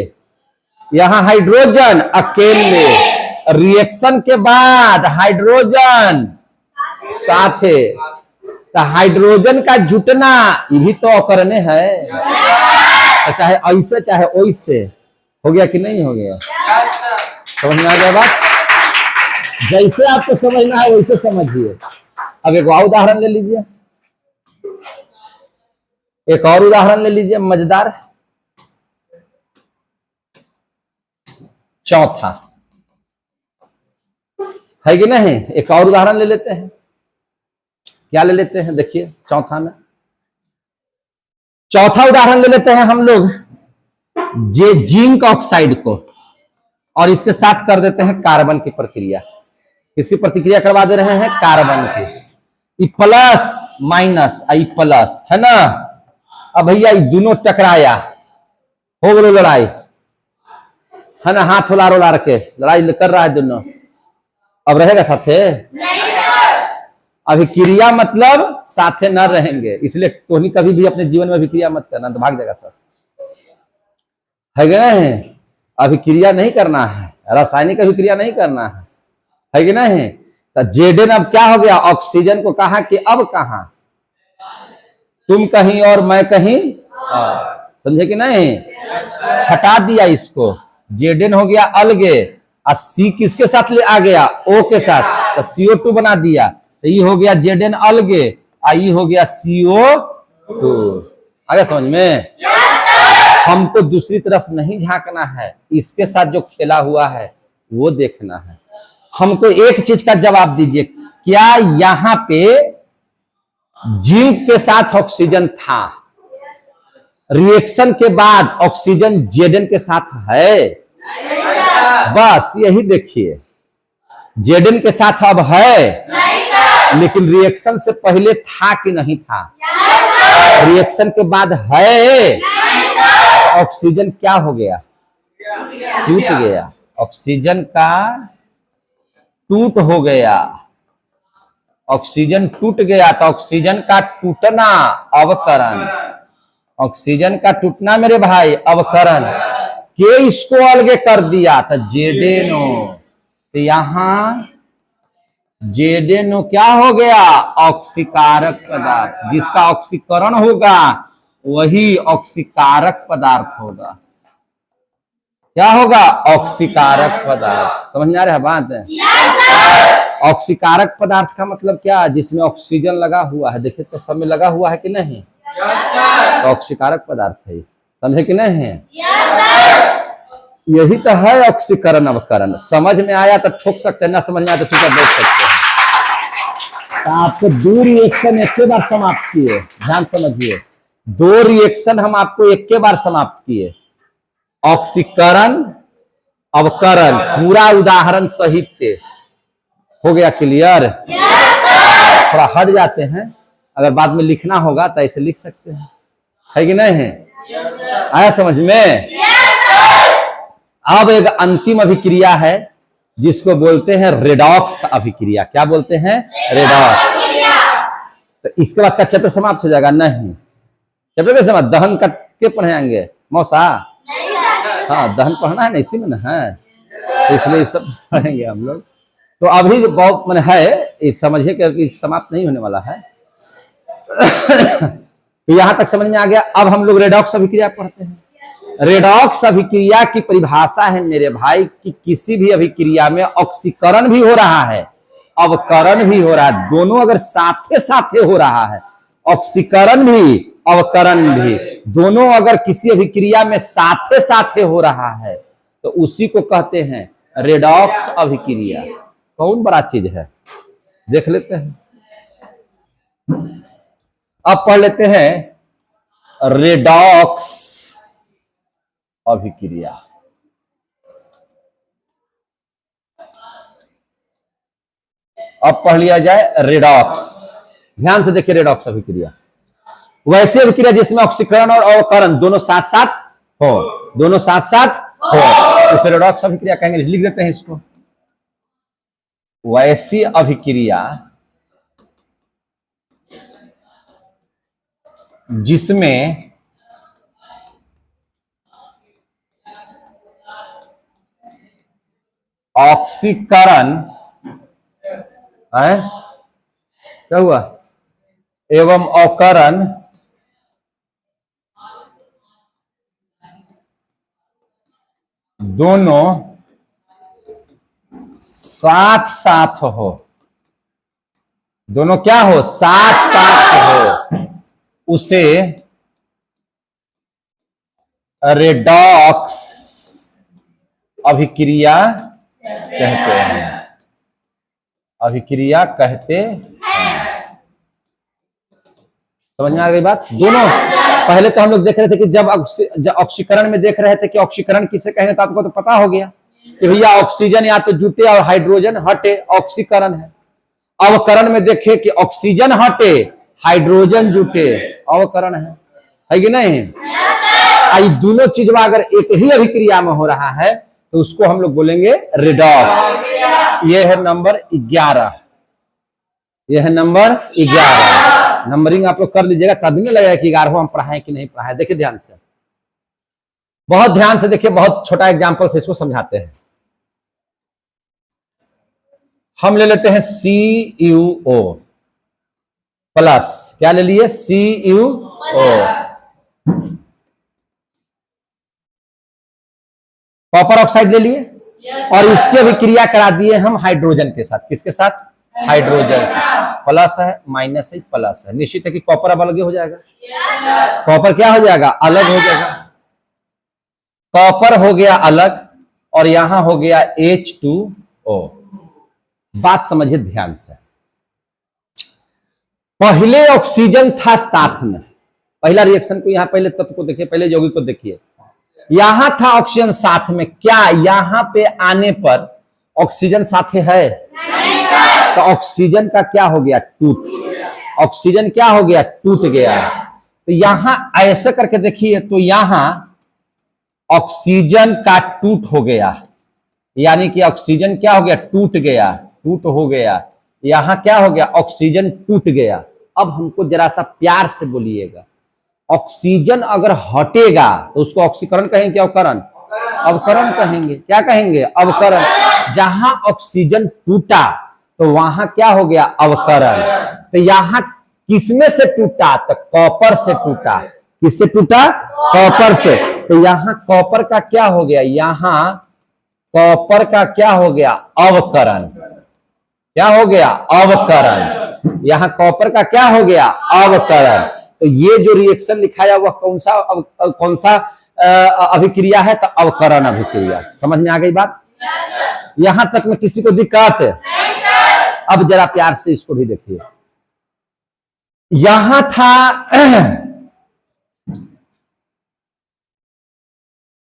यहां हाइड्रोजन अकेले, रिएक्शन के बाद हाइड्रोजन साथे। तो हाइड्रोजन का जुटना ये भी तो अवकरणे है। तो चाहे ऐसे चाहे वैसे हो गया कि नहीं हो गया? समझ में आ गया बात? जैसे आपको समझना है वैसे समझिए। अब एक और उदाहरण ले लीजिए, एक और उदाहरण ले लीजिए मजेदार। चौथा है कि नहीं? एक और उदाहरण ले लेते हैं। क्या ले लेते हैं? देखिए चौथा में, चौथा उदाहरण ले लेते हैं हम लोग जे जिंक ऑक्साइड को, और इसके साथ कर देते हैं कार्बन की प्रक्रिया। किसकी प्रतिक्रिया करवा दे रहे हैं? कार्बन की। ई प्लस माइनस आई प्लस है ना। अब भैया ये दोनों टकराया, हो गए लड़ाई है ना, हाथ उलार उलार के लड़ाई कर रहा है दोनों। अब रहेगा साथे? अभिक्रिया मतलब साथे न रहेंगे, इसलिए कोई कभी भी अपने जीवन में अभिक्रिया मत करना, तो भाग जाएगा सब, है कि नहीं? अभिक्रिया नहीं करना है, रासायनिक अभिक्रिया नहीं करना है कि नहीं? तो जेडेन अब क्या हो गया? ऑक्सीजन को कहा कि अब कहा, तुम कहीं और मैं कहीं और, समझे कि नहीं? हटा दिया इसको, जेडेन हो गया अलगे, और सी किसके साथ ले आ गया? ओ के साथ, तो CO2 बना दिया। तो ये हो गया जेडेन अलगे, आई हो गया CO2। आ गया समझ में? हमको दूसरी तरफ नहीं झांकना है, इसके साथ जो खेला हुआ है वो देखना है। हमको एक चीज का जवाब दीजिए, क्या यहां पे जिंक के साथ ऑक्सीजन था? रिएक्शन के बाद ऑक्सीजन जेडेन के साथ है? बस यही देखिए, जेडेन के साथ अब है, लेकिन रिएक्शन से पहले था कि नहीं था? रिएक्शन के बाद है, तो ऑक्सीजन क्या हो गया? टूट गया। ऑक्सीजन का टूट हो गया, ऑक्सीजन टूट गया। तो ऑक्सीजन का टूटना अवकरण, ऑक्सीजन का टूटना मेरे भाई अवकरण के इसको अलगे कर दिया था जेडेनो। तो यहां जेडेनो क्या हो गया? ऑक्सीकारक पदार्थ। जिसका ऑक्सीकरण होगा वही ऑक्सीकारक पदार्थ होगा। क्या होगा? ऑक्सीकारक पदार्थ। समझ में आ रहा है बात? ऑक्सीकारक पदार्थ का मतलब क्या? जिसमें ऑक्सीजन लगा हुआ है। देखिए तो सब में लगा हुआ है कि नहीं? तो ऑक्सीकारक पदार्थ है, समझे कि नहीं? यही तो है ऑक्सीकरण अवकरण। समझ में आया तो ठोक सकते हैं, ना समझ में आया तो चुपचाप देख सकते हैं। तो आपको दो रिएक्शन एक के बार समाप्त किए, ध्यान समझिए, दो रिएक्शन हम आपको एक के बार समाप्त किए, ऑक्सीकरण अवकरण, पूरा उदाहरण सहित हो गया। क्लियर? थोड़ा हट जाते हैं, अगर बाद में लिखना होगा तो ऐसे लिख सकते हैं, है कि नहीं है? आया समझ में? अब एक अंतिम अभिक्रिया है जिसको बोलते हैं रेडॉक्स अभिक्रिया। क्या बोलते हैं? रेडॉक्स। तो इसके बाद का चैप्टर समाप्त हो जाएगा? नहीं, चैप्टर कैसे समाप्त? दहन करके पढ़ाएंगे मौसा? हाँ, दहन पढ़ना है ना, इसी में ना है, तो इसलिए सब पढ़ेंगे हम लोग। तो अभी बहुत मन है, समझिए कि समाप्त नहीं होने वाला है। तो यहां तक समझ में आ गया। अब हम लोग रेडॉक्स अभिक्रिया पढ़ते हैं। रेडॉक्स अभिक्रिया की परिभाषा है मेरे भाई कि किसी भी अभिक्रिया में ऑक्सीकरण भी हो रहा है, अवकरण भी हो रहा है, दोनों अगर साथे साथे हो रहा है, ऑक्सीकरण भी अवकरण भी दोनों अगर किसी अभिक्रिया में साथे साथे हो रहा है तो उसी को कहते हैं रेडॉक्स अभिक्रिया। कौन बड़ा चीज है, देख लेते हैं। अब पढ़ लेते हैं रेडॉक्स अभिक्रिया। अब पढ़ लिया जाए रेडॉक्स। ध्यान से देखिए, रेडॉक्स अभिक्रिया वैसी अभिक्रिया जिसमें ऑक्सीकरण और अवकरण दोनों साथ साथ हो, दोनों साथ साथ हो, इसे रेडॉक्स अभिक्रिया कहेंगे। लिख देते हैं इसको, वैसी अभिक्रिया जिसमें ऑक्सीकरण है, क्या हुआ, एवं अवकरण दोनों साथ साथ हो, दोनों क्या हो, साथ साथ हो, उसे रेडॉक्स अभिक्रिया कहते हैं, अभिक्रिया कहते हैं। समझ में आ गई बात। दोनों पहले तो हम लोग देख रहे थे कि जब ऑक्सीकरण में देख रहे थे कि ऑक्सीकरण किसे कहेंगे, तो आपको तो पता हो गया कि भैया ऑक्सीजन या तो जुटे और हाइड्रोजन हटे, ऑक्सीकरण है। अवकरण में देखे कि ऑक्सीजन हटे हाइड्रोजन जुटे, अवकरण है कि नहीं। आई दोनों चीज अगर एक ही अभिक्रिया में हो रहा है तो उसको हम लोग बोलेंगे रेडॉक्स। ये है नंबर 11, यह है नंबर 11। नंबरिंग आप लोग कर लीजिएगा, तब नहीं लगेगा कि 11 हम पढ़ाएं कि नहीं पढ़ाएं। देखिए ध्यान से, बहुत ध्यान से देखिए, बहुत छोटा एग्जांपल से इसको समझाते हैं। हम ले लेते हैं CuO प्लस, क्या ले लिए, CuO। कॉपर ऑक्साइड ले लिए और इसकी अभिक्रिया करा दिए हम हाइड्रोजन के साथ। किसके साथ, हाइड्रोजन। प्लस है माइनस है प्लस है, निश्चित है कि कॉपर अब अलग हो जाएगा। कॉपर क्या हो जाएगा, अलग हो जाएगा। कॉपर हो गया अलग और यहां हो गया H2O। बात समझिए ध्यान से, पहले ऑक्सीजन था साथ में, पहला रिएक्शन को यहां पहले तत्व को देखिए, पहले यौगिक को देखिए, यहां था ऑक्सीजन साथ में। क्या यहां पे आने पर ऑक्सीजन साथ है, तो ऑक्सीजन का क्या हो गया, टूट, ऑक्सीजन क्या हो गया, टूट गया। तो यहां ऐसे करके देखिए तो यहां ऑक्सीजन का टूट हो गया, यानी कि ऑक्सीजन क्या हो गया, टूट गया, टूट हो गया। यहां क्या हो गया, ऑक्सीजन टूट गया। अब हमको जरा सा प्यार से बोलिएगा, ऑक्सीजन अगर हटेगा तो उसको ऑक्सीकरण कहेंगे क्या, अवकरण, अवकरण कहेंगे। क्या कहेंगे, अवकरण। जहां ऑक्सीजन टूटा तो वहां क्या हो गया, अवकरण। तो यहां किसमें से टूटा, तो कॉपर से टूटा। किससे टूटा, कॉपर से। तो यहां कॉपर का क्या हो गया, यहां कॉपर का क्या हो गया, अवकरण। क्या हो गया, अवकरण। यहां कॉपर का क्या हो गया, अवकरण। तो ये जो रिएक्शन लिखाया वह कौन सा अभिक्रिया है, तो अवकरण अभिक्रिया। समझ में आ गई बात। यहां तक में किसी को दिक्कत है, अब जरा प्यार से इसको भी देखिए। यहां था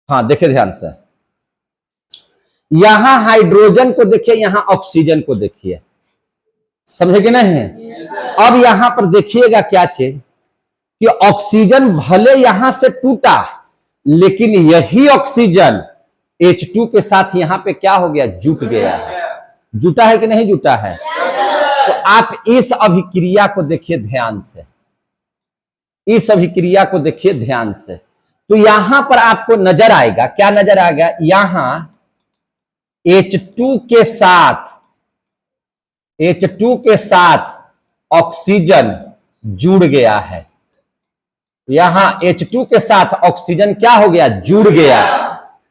हाँ देखिए ध्यान से, यहां हाइड्रोजन को देखिए, यहां ऑक्सीजन को देखिए, समझे कि नहीं। अब यहां पर देखिएगा क्या चीज कि ऑक्सीजन भले यहां से टूटा, लेकिन यही ऑक्सीजन H2 के साथ यहां पे क्या हो गया, जुट गया है। जुटा है कि नहीं जुटा है। तो आप इस अभिक्रिया को देखिए ध्यान से, इस अभिक्रिया को देखिए ध्यान से। तो यहां पर आपको नजर आएगा, क्या नजर आएगा, यहां H2 के साथ ऑक्सीजन जुड़ गया है। यहां H2 के साथ ऑक्सीजन क्या हो गया, जुड़ गया।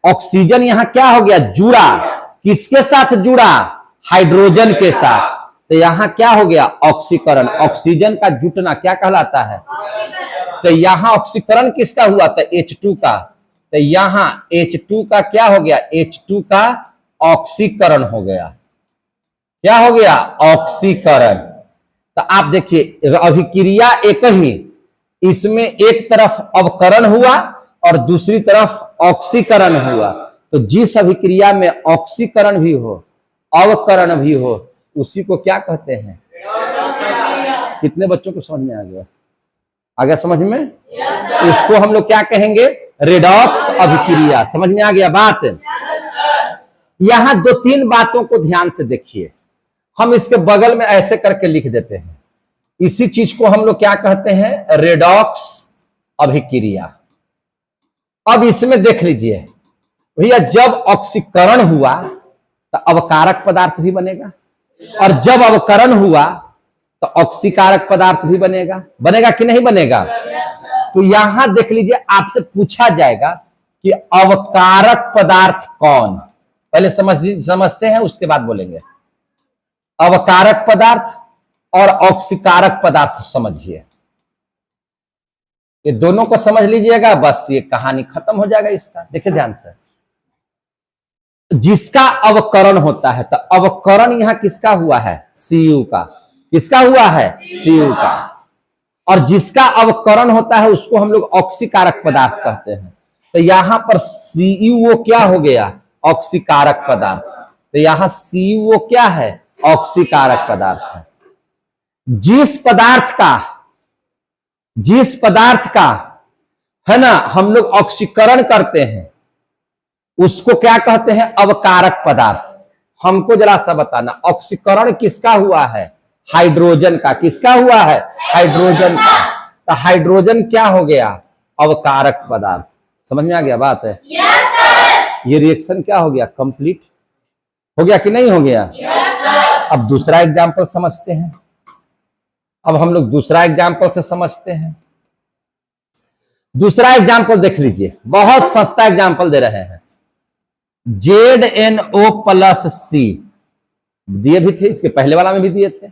ऑक्सीजन यहां क्या हो गया, जुड़ा। किसके साथ जुड़ा, हाइड्रोजन के साथ। तो यहां क्या हो गया, ऑक्सीकरण। ऑक्सीजन का जुटना क्या कहलाता है, तो यहां ऑक्सीकरण किसका हुआ था, H2 का। तो यहां H2 का क्या हो गया, H2 का ऑक्सीकरण हो गया। क्या हो गया, ऑक्सीकरण। तो आप देखिए अभिक्रिया एक ही, इसमें एक तरफ अवकरण हुआ और दूसरी तरफ ऑक्सीकरण हुआ। तो जिस अभिक्रिया में ऑक्सीकरण भी हो अवकरण भी हो उसी को क्या कहते हैं। कितने बच्चों को समझ में आ गया, आ गया समझ में। इसको हम लोग क्या कहेंगे, रेडॉक्स अभिक्रिया। समझ में आ गया बात। यहां 2-3 बातों को ध्यान से देखिए, हम इसके बगल में ऐसे करके लिख देते हैं। इसी चीज को हम लोग क्या कहते हैं, रेडॉक्स अभिक्रिया। अब इसमें देख लीजिए भैया, जब ऑक्सीकरण हुआ तो अवकारक पदार्थ भी बनेगा, और जब अवकरण हुआ तो ऑक्सीकारक पदार्थ भी बनेगा। बनेगा कि नहीं बनेगा। तो यहां देख लीजिए, आपसे पूछा जाएगा कि अवकारक पदार्थ कौन, पहले समझते हैं, उसके बाद बोलेंगे। अवकारक पदार्थ और ऑक्सीकारक पदार्थ समझिए, ये दोनों को समझ लीजिएगा, बस ये कहानी खत्म हो जाएगा इसका। देखिए ध्यान से, जिसका अवकरण होता है, तो अवकरण यहां किसका हुआ है? Cu का। किसका हुआ है? Cu का। और जिसका अवकरण होता है उसको हम लोग ऑक्सीकारक पदार्थ कहते हैं। तो यहां पर CuO क्या हो गया? ऑक्सीकारक पदार्थ। तो यहां CuO क्या है? ऑक्सीकारक पदार्थ है। जिस पदार्थ का है ना हम लोग ऑक्सीकरण करते हैं उसको क्या कहते हैं? अवकारक पदार्थ। हमको जरा सा बताना, ऑक्सीकरण किसका हुआ है? हाइड्रोजन का। किसका हुआ है? हाइड्रोजन का। तो हाइड्रोजन क्या हो गया? अवकारक पदार्थ। समझ में आ गया बात है? yes, sir। ये रिएक्शन क्या हो गया? कंप्लीट हो गया कि नहीं हो गया? yes, sir। अब दूसरा एग्जाम्पल समझते हैं। अब हम लोग दूसरा एग्जाम्पल से समझते हैं। दूसरा एग्जाम्पल देख लीजिए, बहुत सस्ता एग्जाम्पल दे रहे हैं। ZnO+C दिए भी थे, इसके पहले वाला में भी दिए थे।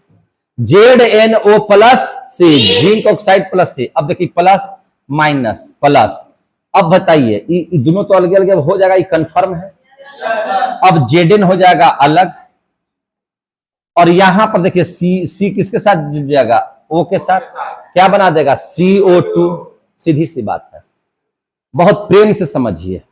ZnO+C, zinc oxide plus C। अब देखिए प्लस माइनस प्लस। अब बताइए ये दोनों तो अलग अलग हो जाएगा, ये कंफर्म है। अब Zn हो जाएगा अलग, और यहां पर देखिए C किसके साथ जुड़ जाएगा? O के साथ। क्या बना देगा? CO2। सीधी सी बात है, बहुत प्रेम से समझिए।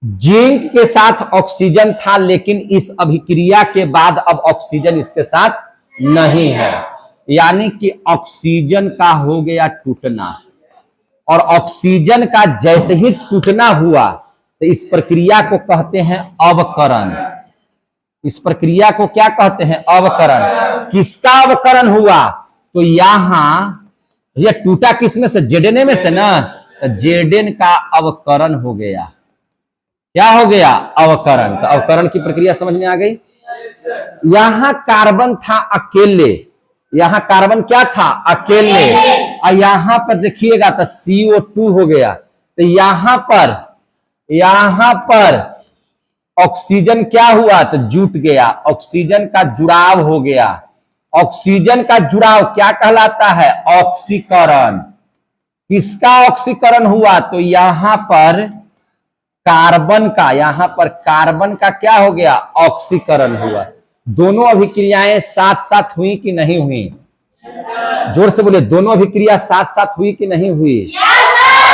जिंक के साथ ऑक्सीजन था, लेकिन इस अभिक्रिया के बाद अब ऑक्सीजन इसके साथ नहीं है, यानी कि ऑक्सीजन का हो गया टूटना। और ऑक्सीजन का जैसे ही टूटना हुआ तो इस प्रक्रिया को कहते हैं अवकरण। इस प्रक्रिया को क्या कहते हैं? अवकरण। किसका अवकरण हुआ? तो यहां यह टूटा किस में से? Zn में से ना। तो Zn का अवकरण हो गया। क्या हो गया? अवकरण। तो अवकरण की प्रक्रिया समझ में आ गई? यहां कार्बन था अकेले, यहां कार्बन क्या था? अकेले। और यहां पर देखिएगा तो CO2 हो गया। तो यहां पर ऑक्सीजन क्या हुआ? तो जुट गया, ऑक्सीजन का जुड़ाव हो गया। ऑक्सीजन का जुड़ाव क्या कहलाता है? ऑक्सीकरण। किसका ऑक्सीकरण हुआ? तो यहां पर कार्बन का क्या हो गया? ऑक्सीकरण हुआ। दोनों अभिक्रियाएं साथ साथ हुई कि नहीं हुई? जोर से बोले, दोनों अभिक्रिया साथ साथ हुई कि नहीं हुई?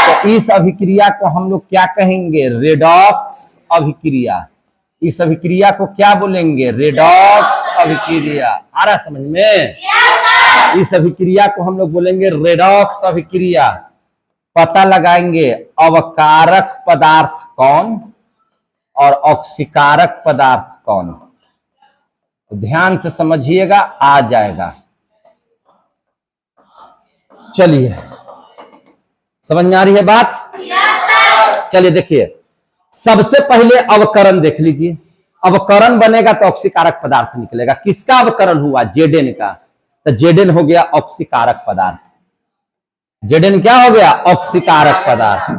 तो इस अभिक्रिया को हम लोग क्या कहेंगे? रेडॉक्स अभिक्रिया। इस अभिक्रिया को क्या बोलेंगे? रेडॉक्स अभिक्रिया। आ रहा समझ में? इस अभिक्रिया को हम लोग बोलेंगे रेडॉक्स अभिक्रिया। पता लगाएंगे अवकारक पदार्थ कौन और ऑक्सीकारक पदार्थ कौन। तो ध्यान से समझिएगा, आ जाएगा। चलिए, समझ में आ रही है बात? चलिए देखिए, सबसे पहले अवकरण देख लीजिए। अवकरण बनेगा तो ऑक्सीकारक पदार्थ निकलेगा। किसका अवकरण हुआ? Zn का। तो Zn हो गया ऑक्सीकारक पदार्थ। Zn क्या हो गया? ऑक्सीकारक पदार्थ।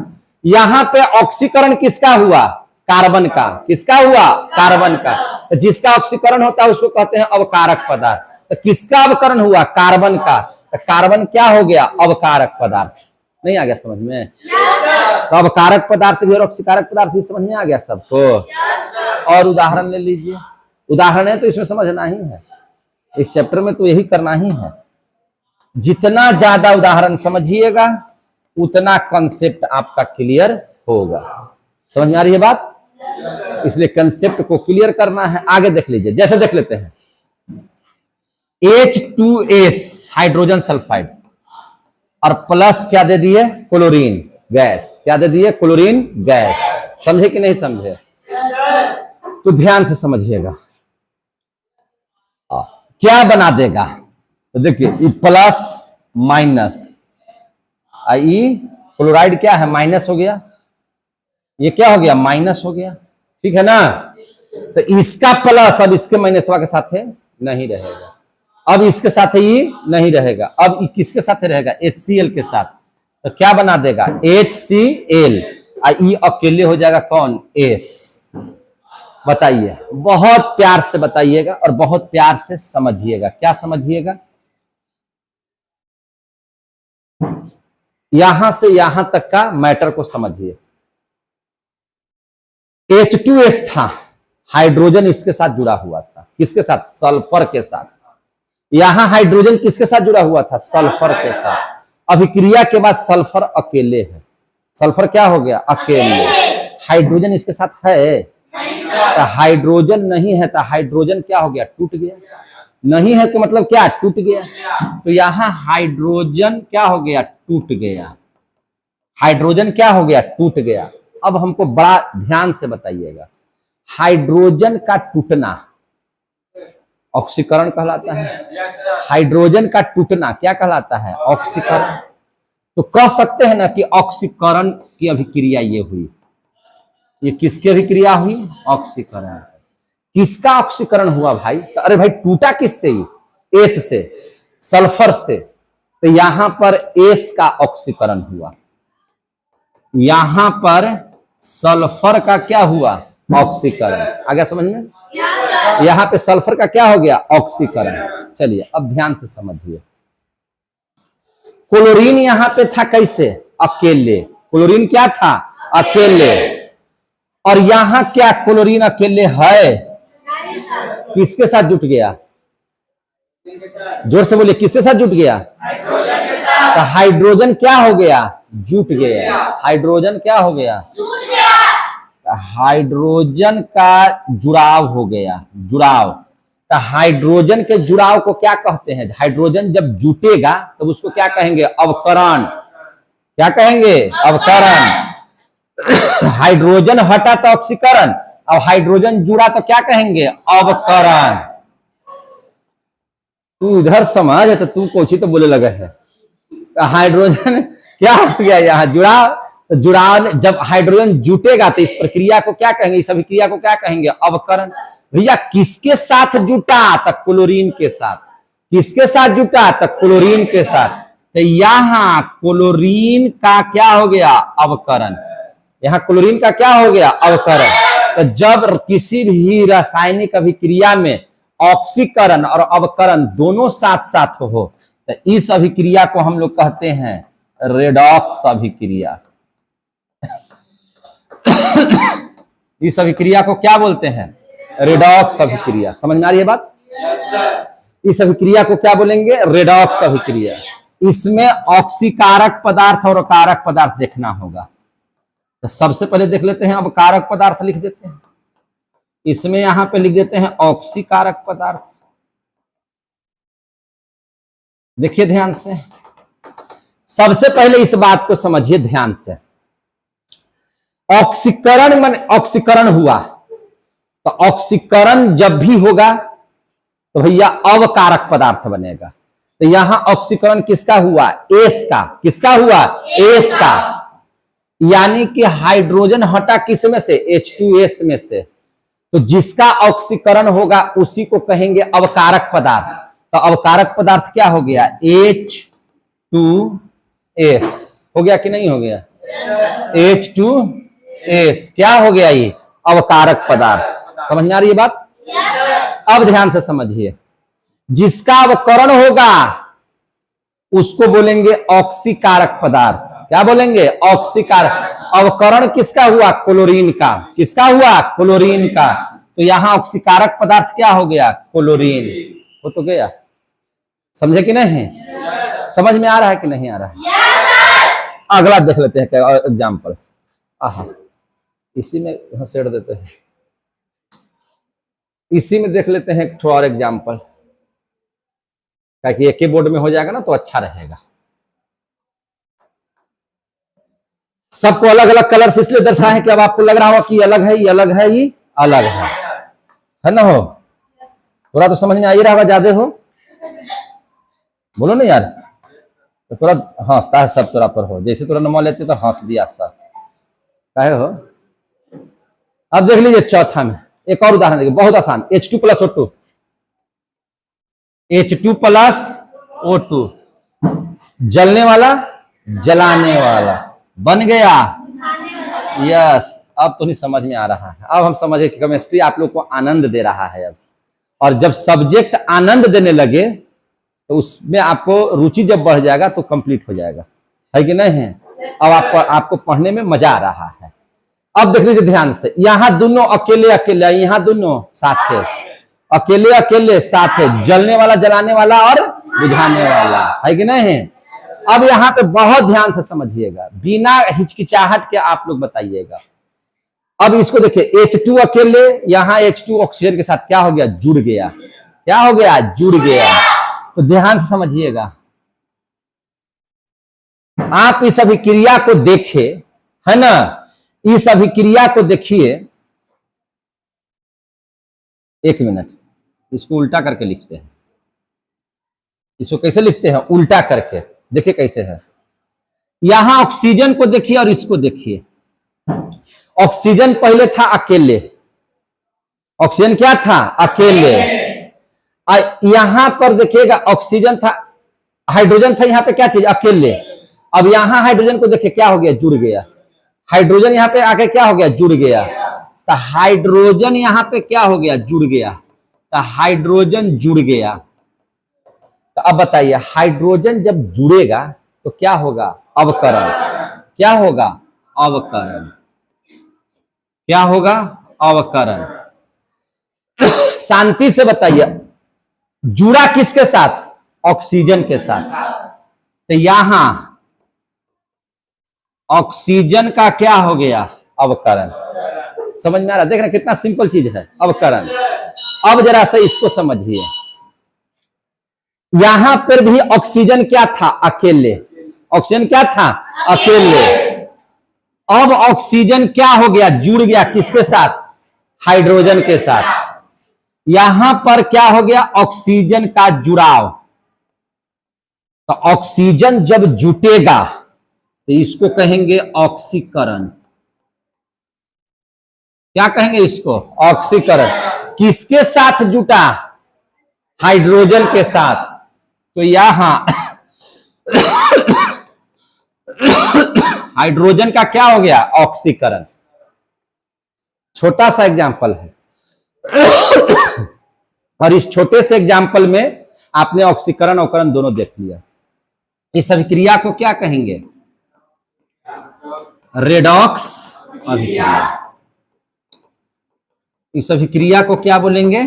यहां पे ऑक्सीकरण किसका हुआ? कार्बन का। किसका हुआ? कार्बन का। तो जिसका ऑक्सीकरण होता है उसको कहते हैं अवकारक पदार्थ। तो किसका अवकरण हुआ? कार्बन का। तो कार्बन क्या हो गया? अवकारक पदार्थ। नहीं आ गया समझ में? तो अवकारक पदार्थ भी और ऑक्सीकारक पदार्थ भी समझ में आ गया सबको? और उदाहरण ले लीजिए। उदाहरण है तो इसमें समझना ही है, इस चैप्टर में तो यही करना ही है। जितना ज्यादा उदाहरण समझिएगा उतना कॉन्सेप्ट आपका क्लियर होगा। समझ में आ रही है बात? इसलिए कंसेप्ट को क्लियर करना है। आगे देख लीजिए, जैसे देख लेते हैं H2S हाइड्रोजन सल्फाइड और प्लस क्या दे दिए? Chlorine gas. क्या दे दिए? Chlorine gas. समझे कि नहीं समझे? तो ध्यान से समझिएगा, क्या बना देगा। तो देखिए प्लस माइनस, क्लोराइड क्या है? माइनस हो गया। ये क्या हो गया? माइनस हो गया। ठीक है ना? तो इसका प्लस अब इसके माइनसवा के साथ है नहीं रहेगा। अब इसके साथ ये नहीं रहेगा। अब किसके साथ रहेगा? HCl के साथ। तो क्या बना देगा? HCl। ये अकेले हो जाएगा कौन? S। बताइए, बहुत प्यार से बताइएगा और बहुत प्यार से समझिएगा। क्या समझिएगा? यहां से यहां तक का मैटर को समझिए। H2S था, हाइड्रोजन इसके साथ जुड़ा हुआ था। किसके साथ? सल्फर के साथ। यहां हाइड्रोजन किसके साथ जुड़ा हुआ था? सल्फर के साथ। अभिक्रिया के बाद सल्फर अकेले है। सल्फर क्या हो गया? अकेले। हाइड्रोजन इसके साथ है? तो हाइड्रोजन नहीं है, तो हाइड्रोजन क्या हो गया? टूट गया। नहीं है तो मतलब क्या? टूट गया। तो यहां हाइड्रोजन क्या हो गया? टूट गया। हाइड्रोजन क्या हो गया? टूट गया। अब हमको बड़ा ध्यान से बताइएगा, हाइड्रोजन का टूटना ऑक्सीकरण कहलाता है। हाइड्रोजन का टूटना क्या कहलाता है? ऑक्सीकरण। तो कह सकते हैं ना कि ऑक्सीकरण की अभिक्रिया ये हुई। ये किसकी अभिक्रिया हुई? ऑक्सीकरण। किसका ऑक्सीकरण हुआ भाई? तो अरे भाई टूटा किससे? एस से, सल्फर से। तो यहां पर एस का ऑक्सीकरण हुआ, यहां पर सल्फर का क्या हुआ? ऑक्सीकरण। आ गया समझ में? यहां पे सल्फर का क्या हो गया? ऑक्सीकरण। चलिए अब ध्यान से समझिए। क्लोरीन यहां पे था कैसे? अकेले। क्लोरीन क्या था? अकेले। और यहां क्या क्लोरीन अकेले है? किसके साथ जुट गया? जोर से बोलिए, किसके साथ जुट गया? तो हाइड्रोजन क्या हो गया? जुट गया। हाइड्रोजन क्या हो गया? हाइड्रोजन का जुड़ाव हो गया। जुड़ाव। तो हाइड्रोजन के जुड़ाव को क्या कहते हैं? हाइड्रोजन जब जुटेगा तब उसको क्या कहेंगे? अवकरण। क्या कहेंगे? अवकरण। हाइड्रोजन हटा तो ऑक्सीकरण, अब हाइड्रोजन जुड़ा तो क्या कहेंगे? अवकरण। तू इधर समझ है तो तू कोची तो बोले लगे है। तो हाइड्रोजन क्या हो गया? यहाँ जुड़ाव। तो जुड़ाव, जब हाइड्रोजन जुटेगा तो इस प्रक्रिया को क्या कहेंगे? इस अभिक्रिया को क्या कहेंगे? अवकरण। भैया किसके साथ जुटा? तो क्लोरीन के साथ। किसके साथ जुटा? तो क्लोरीन के साथ। तो यहां क्लोरीन का क्या हो गया? अवकरण। यहां क्लोरीन का क्या हो गया? अवकरण। तो जब किसी भी रासायनिक अभिक्रिया में ऑक्सीकरण और अवकरण दोनों साथ साथ हो तो इस अभिक्रिया को हम लोग कहते हैं रेडॉक्स अभिक्रिया। इस अभिक्रिया को क्या बोलते हैं? रेडॉक्स अभिक्रिया। समझ में आ रही है बात? इस अभिक्रिया को क्या बोलेंगे? रेडॉक्स अभिक्रिया। इसमें ऑक्सीकारक पदार्थ और अकारक पदार्थ देखना होगा। तो सबसे पहले देख लेते हैं, अब कारक पदार्थ लिख देते हैं। इसमें यहां पे लिख देते हैं ऑक्सीकारक पदार्थ। देखिए ध्यान से, सबसे पहले इस बात को समझिए ध्यान से। ऑक्सीकरण मन ऑक्सीकरण हुआ, तो ऑक्सीकरण जब भी होगा तो भैया अवकारक पदार्थ बनेगा। तो यहां ऑक्सीकरण किसका हुआ? एस का। किसका हुआ? एस का। यानी कि हाइड्रोजन हटा किस में से? H2S में से। तो जिसका ऑक्सीकरण होगा उसी को कहेंगे अवकारक पदार्थ। तो अवकारक पदार्थ क्या हो गया? H2S। हो गया कि नहीं हो गया? H2S क्या हो गया? ये अवकारक पदार्थ। समझ में आ रही है बात? अब ध्यान से समझिए, जिसका अवकरण होगा उसको बोलेंगे ऑक्सीकारक पदार्थ। क्या बोलेंगे? ऑक्सीकारक। अवकरण किसका हुआ? क्लोरीन का। किसका हुआ? क्लोरीन का। तो यहां ऑक्सीकारक पदार्थ क्या हो गया? क्लोरीन। हो तो गया। समझे कि नहीं? समझ में आ रहा है कि नहीं आ रहा है? अगला देख लेते हैं क्या एग्जाम्पल। इसी में घसेड़ देते हैं, इसी में देख लेते हैं एक और एग्जाम्पल, ताकि एक ही बोर्ड में हो जाएगा ना तो अच्छा रहेगा। सबको अलग अलग कलर्स इसलिए दर्शाए कि अब आपको लग रहा होगा कि अलग है, ये अलग है, ये अलग है ना? हो थोड़ा तो समझ में आ ही रहा होगा। ज्यादा हो बोलो ना यार, तो थोड़ा हंसता है सब तोरा पर। हो जैसे तोरा नंबर लेते तो हंस दिया सब, काहे हो? अब देख लीजिए चौथा में एक और उदाहरण देखिए, बहुत आसान। H2 + O2। H2 + O2 जलने वाला, जलाने वाला बन गया। यस, अब तो नहीं समझ में आ रहा है। अब हम समझे कि केमिस्ट्री आप लोग को आनंद दे रहा है अब, और जब सब्जेक्ट आनंद देने लगे तो उसमें आपको रुचि जब बढ़ जाएगा तो कंप्लीट हो जाएगा, है कि नहीं है? अब आपको पढ़ने में मजा आ रहा है। अब देख लीजिए ध्यान से, यहाँ दोनों अकेले अकेले, यहाँ दोनों साथ है, अकेले अकेले साथ है, जलने वाला जलाने वाला और बुझाने वाला, है कि नहीं है? अब यहाँ पे बहुत ध्यान से समझिएगा, बिना हिचकिचाहट के आप लोग बताइएगा। अब इसको देखिए, H2 अकेले, यहाँ H2 ऑक्सीजन के साथ क्या हो गया? जुड़ गया। क्या हो गया? जुड़ गया। तो ध्यान से समझिएगा, आप इस अभिक्रिया को देखें, है ना, इस अभिक्रिया को देखिए। एक मिनट, इसको उल्टा करके लिखते हैं। इसको कैसे लिखते हैं? उल्टा करके। देखिए कैसे है। यहां ऑक्सीजन को देखिए और इसको देखिए। ऑक्सीजन पहले था अकेले, ऑक्सीजन क्या था? अकेले। यहां पर देखिएगा ऑक्सीजन था, हाइड्रोजन था, यहां पे क्या चीज? अकेले। अब यहां हाइड्रोजन को देखिए क्या हो गया? जुड़ गया। हाइड्रोजन यहां पे आके क्या हो गया? जुड़ गया। तो हाइड्रोजन यहां पे क्या हो गया? जुड़ गया। तो हाइड्रोजन जुड़ गया। तो अब बताइए, हाइड्रोजन जब जुड़ेगा तो क्या होगा? अवकरण। क्या होगा? अवकरण। क्या होगा? अवकरण। शांति से बताइए, जुड़ा किसके साथ? ऑक्सीजन के साथ। तो यहां ऑक्सीजन का क्या हो गया? अवकरण। समझ में आ रहा? देख रहे कितना सिंपल चीज है, अवकरण। अब जरा सा इसको समझिए, यहां पर भी ऑक्सीजन क्या था? अकेले। ऑक्सीजन क्या था? अकेले। अब ऑक्सीजन क्या हो गया? जुड़ गया किसके साथ? हाइड्रोजन के साथ। यहां पर क्या हो गया? ऑक्सीजन का जुड़ाव। तो ऑक्सीजन जब जुटेगा तो इसको कहेंगे ऑक्सीकरण। क्या कहेंगे इसको? ऑक्सीकरण। किसके साथ जुटा? हाइड्रोजन के साथ। तो यहां हाइड्रोजन का क्या हो गया? ऑक्सीकरण। छोटा सा एग्जाम्पल है, और इस छोटे से एग्जाम्पल में आपने ऑक्सीकरण अवकरण दोनों देख लिया। इस अभिक्रिया को क्या कहेंगे? रेडॉक्स अभिक्रिया। इस अभिक्रिया को क्या बोलेंगे?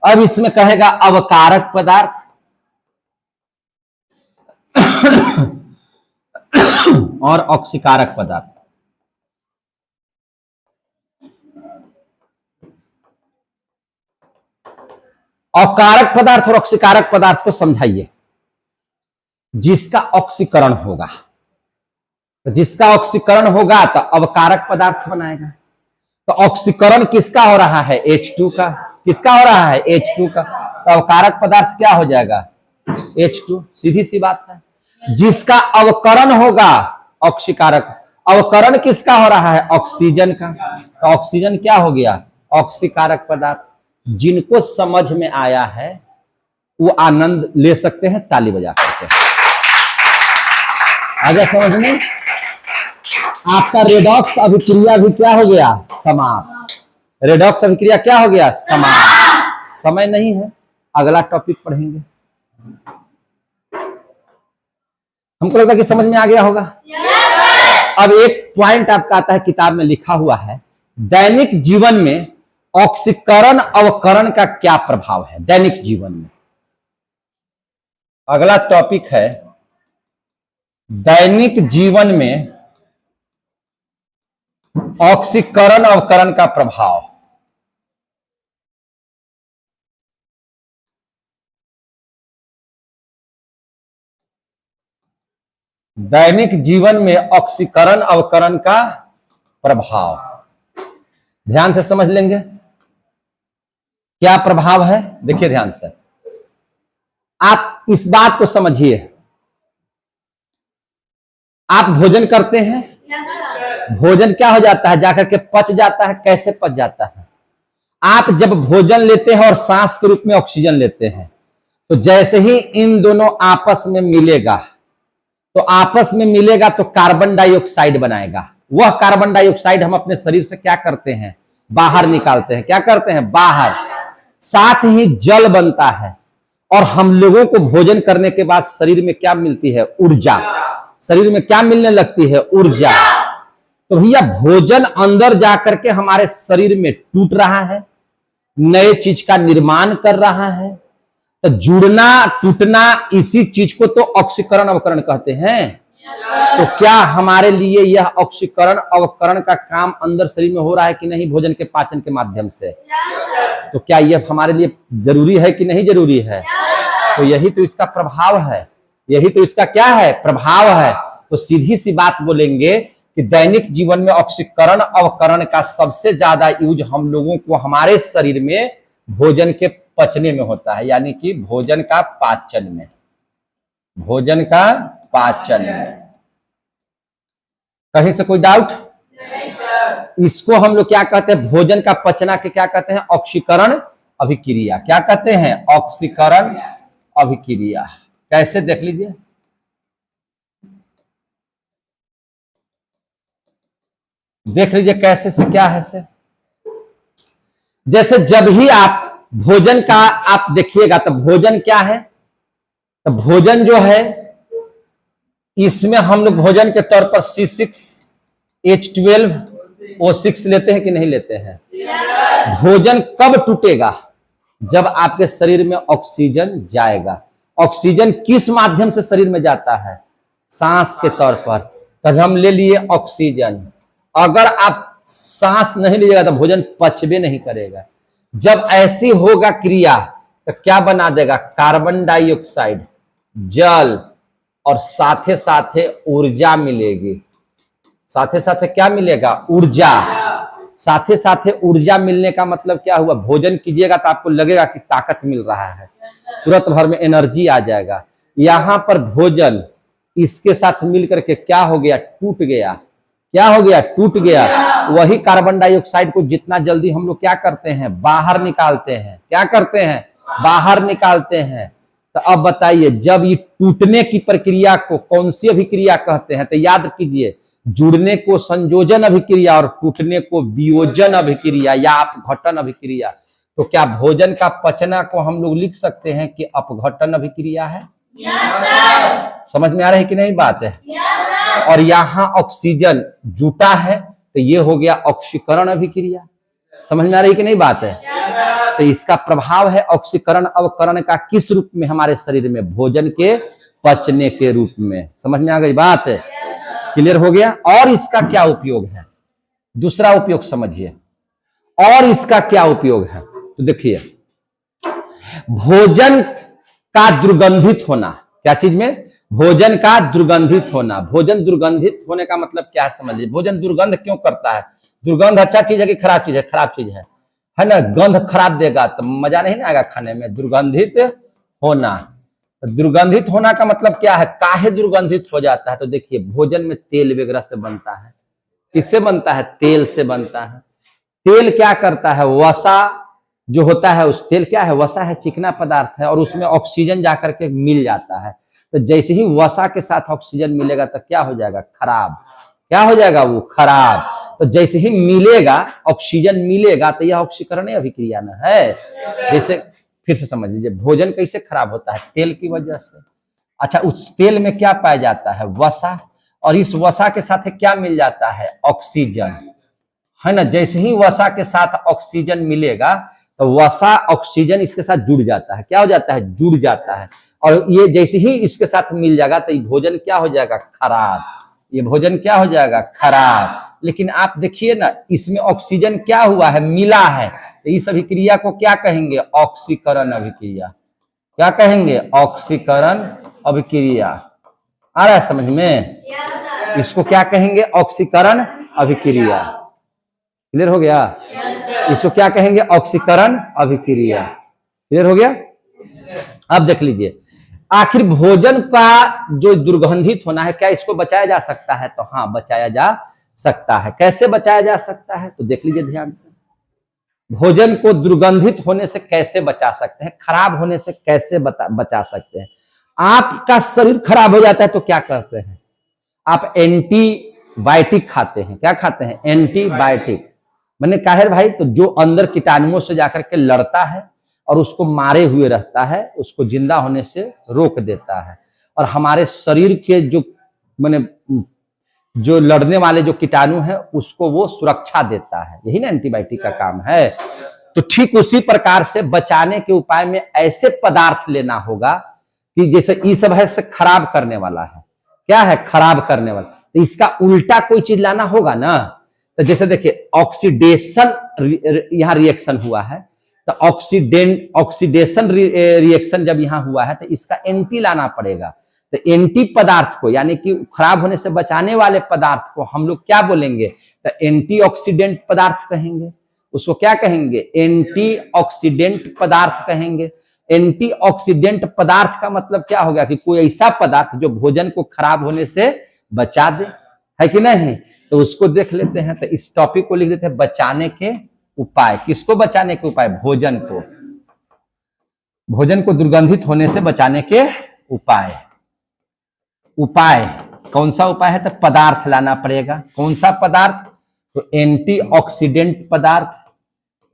अब इसमें कहेगा अवकारक पदार्थ और ऑक्सीकारक पदार्थ। अवकारक पदार्थ और ऑक्सीकारक पदार्थ को समझाइए। जिसका ऑक्सीकरण होगा, तो जिसका ऑक्सीकरण होगा तो अवकारक पदार्थ बनाएगा। तो ऑक्सीकरण किसका हो रहा है? H2 का। किसका हो रहा है? H2 का। तो अवकारक पदार्थ क्या हो जाएगा? H2। सीधी सी बात है। जिसका अवकरण होगा ऑक्सीकारक। अवकरण किसका हो रहा है? ऑक्सीजन का। तो ऑक्सीजन क्या हो गया? ऑक्सीकारक पदार्थ। जिनको समझ में आया है वो आनंद ले सकते हैं ताली बजा करके। आगे समझ में? आपका रेडॉक्स अभिक्रिया भी क्या हो गया? समाप्त। रेडॉक्स अभिक्रिया क्या हो गया? समाप्त। समय नहीं है, अगला टॉपिक पढ़ेंगे। हमको लगता है कि समझ में आ गया होगा। अब एक पॉइंट आपका आता है, किताब में लिखा हुआ है, दैनिक जीवन में ऑक्सीकरण अवकरण का क्या प्रभाव है दैनिक जीवन में। अगला टॉपिक है दैनिक जीवन में ऑक्सीकरण अवकरण का प्रभाव। दैनिक जीवन में ऑक्सीकरण अवकरण का प्रभाव ध्यान से समझ लेंगे। क्या प्रभाव है? देखिए ध्यान से, आप इस बात को समझिए। आप भोजन करते हैं, भोजन क्या हो जाता है? जाकर के पच जाता है। कैसे पच जाता है? आप जब भोजन लेते हैं और सांस के रूप में ऑक्सीजन लेते हैं, तो जैसे ही इन दोनों आपस में मिलेगा, तो आपस में मिलेगा तो कार्बन डाइऑक्साइड बनाएगा। वह कार्बन डाइऑक्साइड हम अपने शरीर से क्या करते हैं, बाहर निकालते हैं। क्या करते हैं, बाहर। साथ ही जल बनता है और हम लोगों को भोजन करने के बाद शरीर में क्या मिलती है, ऊर्जा। शरीर में क्या मिलने लगती है, ऊर्जा। तो भैया भोजन अंदर जाकर के हमारे शरीर में टूट रहा है, नए चीज का निर्माण कर रहा है। तो जुड़ना टूटना, इसी चीज को तो ऑक्सीकरण अवकरण कहते हैं। तो क्या हमारे लिए यह ऑक्सीकरण अवकरण का काम अंदर शरीर में हो रहा है कि नहीं, भोजन के पाचन के माध्यम से? तो क्या यह हमारे लिए जरूरी है कि नहीं जरूरी है? तो यही तो इसका प्रभाव है, यही तो इसका क्या है, प्रभाव है। तो सीधी सी बात बोलेंगे कि दैनिक जीवन में ऑक्सीकरण अवकरण का सबसे ज्यादा यूज हम लोगों को हमारे शरीर में भोजन के पचने में होता है, यानी कि भोजन का पाचन में, भोजन का पाचन में। कहीं से कोई डाउट? इसको हम लोग क्या कहते हैं, भोजन का पचना के क्या कहते हैं, ऑक्सीकरण अभिक्रिया। क्या कहते हैं, ऑक्सीकरण अभिक्रिया। कैसे, देख लीजिए। देख लीजिए कैसे से, क्या है से। जैसे जब ही आप भोजन का आप देखिएगा तो भोजन क्या है, तो भोजन जो है इसमें हम लोग भोजन के तौर पर C6H12O6 लेते हैं कि नहीं लेते हैं? भोजन कब टूटेगा, जब आपके शरीर में ऑक्सीजन जाएगा। ऑक्सीजन किस माध्यम से शरीर में जाता है, सांस के तौर पर। तो हम ले लिए ऑक्सीजन, अगर आप सांस नहीं लीजिएगा तो भोजन पचबे नहीं करेगा। जब ऐसी होगा क्रिया तो क्या बना देगा, कार्बन डाइऑक्साइड, जल, और साथे साथे ऊर्जा मिलेगी। साथे साथे क्या मिलेगा, ऊर्जा। साथे साथे ऊर्जा मिलने का मतलब क्या हुआ, भोजन कीजिएगा तो आपको लगेगा कि ताकत मिल रहा है, तुरंत भर में एनर्जी आ जाएगा। यहां पर भोजन इसके साथ मिलकर के क्या हो गया, टूट गया। क्या हो गया, टूट गया। वही कार्बन डाइऑक्साइड को जितना जल्दी हम लोग क्या करते हैं, बाहर निकालते हैं। क्या करते हैं, बाहर निकालते हैं। तो अब बताइए, जब ये टूटने की प्रक्रिया को कौन सी अभिक्रिया कहते हैं, तो याद कीजिए, जुड़ने को संयोजन अभिक्रिया और टूटने को वियोजन अभिक्रिया या अपघटन अभिक्रिया। तो क्या भोजन का पचना को हम लोग लिख सकते हैं कि अपघटन अभिक्रिया है? समझ में आ रही है कि नहीं बात है? और यहां ऑक्सीजन जुटा है तो ये हो गया ऑक्सीकरण अभिक्रिया। समझ में आ रही है कि नहीं बात है? तो इसका प्रभाव है ऑक्सीकरण अवकरण का किस रूप में, हमारे शरीर में भोजन के पचने के रूप में। समझ में आ गई बात है? क्लियर हो गया। और इसका क्या उपयोग है, दूसरा उपयोग समझिए। और इसका क्या उपयोग है, तो देखिए, भोजन का दुर्गंधित होना। क्या चीज में, भोजन का दुर्गंधित होना। भोजन दुर्गंधित होने का मतलब क्या है समझिए। भोजन दुर्गंध क्यों करता है? दुर्गंध अच्छा चीज है कि खराब चीज है? खराब चीज है ना। गंध खराब देगा तो मजा नहीं आएगा खाने में। दुर्गंधित होना, दुर्गंधित होना का मतलब क्या है, काहे दुर्गंधित हो जाता है? तो देखिए, भोजन में तेल वगैरह से बनता है। किससे बनता है, तेल से बनता है। तेल क्या करता है, वसा जो होता है, उस तेल क्या है, वसा है, चिकना पदार्थ है, और उसमें ऑक्सीजन जाकर के मिल जाता है। तो जैसे ही वसा के साथ ऑक्सीजन मिलेगा तो क्या हो जाएगा, खराब। क्या हो जाएगा, वो खराब। तो जैसे ही मिलेगा, ऑक्सीजन मिलेगा, तो यह ऑक्सीकरण अभिक्रिया न है। जैसे फिर से समझ लीजिए, भोजन कैसे खराब होता है, तेल की वजह से। अच्छा, उस तेल में क्या पाया जाता है, वसा, और इस वसा के साथ क्या मिल जाता है, ऑक्सीजन, है ना। जैसे ही वसा के साथ ऑक्सीजन मिलेगा तो वसा ऑक्सीजन इसके साथ जुड़ जाता है। क्या हो जाता है, जुड़ जाता है। और ये जैसे ही इसके साथ मिल जाएगा तो ये भोजन क्या हो जाएगा, खराब। ये भोजन क्या हो जाएगा, खराब। लेकिन आप देखिए ना, इसमें ऑक्सीजन क्या हुआ है, मिला है। तो इस अभिक्रिया को क्या कहेंगे, ऑक्सीकरण अभिक्रिया। क्या कहेंगे, ऑक्सीकरण अभिक्रिया। आ रहा है समझ में? इसको क्या कहेंगे, ऑक्सीकरण अभिक्रिया। क्लियर हो गया? इसको क्या कहेंगे, ऑक्सीकरण अभिक्रिया। क्लियर हो गया? अब देख लीजिए, आखिर भोजन का जो दुर्गंधित होना है, क्या इसको बचाया जा सकता है? तो हाँ, बचाया जा सकता है। कैसे बचाया जा सकता है, तो देख लीजिए ध्यान से। भोजन को दुर्गंधित होने से कैसे बचा सकते हैं, खराब होने से कैसे बचा सकते हैं। आपका शरीर खराब हो जाता है तो क्या करते हैं आप, एंटी बायोटिक खाते हैं। क्या खाते हैं? एंटीबायोटिक। मैंने कहा है भाई, तो जो अंदर कीटाणुओं से जाकर के लड़ता है और उसको मारे हुए रहता है, उसको जिंदा होने से रोक देता है। और हमारे शरीर के जो मैंने जो लड़ने वाले जो कीटाणु है उसको वो सुरक्षा देता है। यही ना एंटीबायोटिक का काम है। तो ठीक उसी प्रकार से बचाने के उपाय में ऐसे पदार्थ लेना होगा कि जैसे ई सब है से खराब करने वाला है। क्या है? खराब करने वाला। तो इसका उल्टा कोई चीज लाना होगा ना। तो जैसे देखिए ऑक्सीडेशन यहां रिएक्शन हुआ है, तो ऑक्सीडेशन रिएक्शन जब यहां हुआ है तो इसका एंटी लाना पड़ेगा। तो एंटी पदार्थ को यानी कि खराब होने से बचाने वाले पदार्थ को हम लोग क्या बोलेंगे? तो एंटीऑक्सीडेंट पदार्थ कहेंगे। उसको क्या कहेंगे? एंटीऑक्सीडेंट पदार्थ कहेंगे। एंटीऑक्सीडेंट पदार्थ का मतलब क्या हो गया कि कोई ऐसा पदार्थ जो भोजन को खराब होने से बचा दे, है कि नहीं? तो उसको देख लेते हैं। तो इस टॉपिक को लिख देते हैं बचाने के उपाय। किसको बचाने के उपाय? भोजन को। भोजन को दुर्गंधित होने से बचाने के उपाय। उपाय कौन सा उपाय है? तो पदार्थ लाना पड़ेगा। कौन सा पदार्थ? तो एंटीऑक्सीडेंट पदार्थ।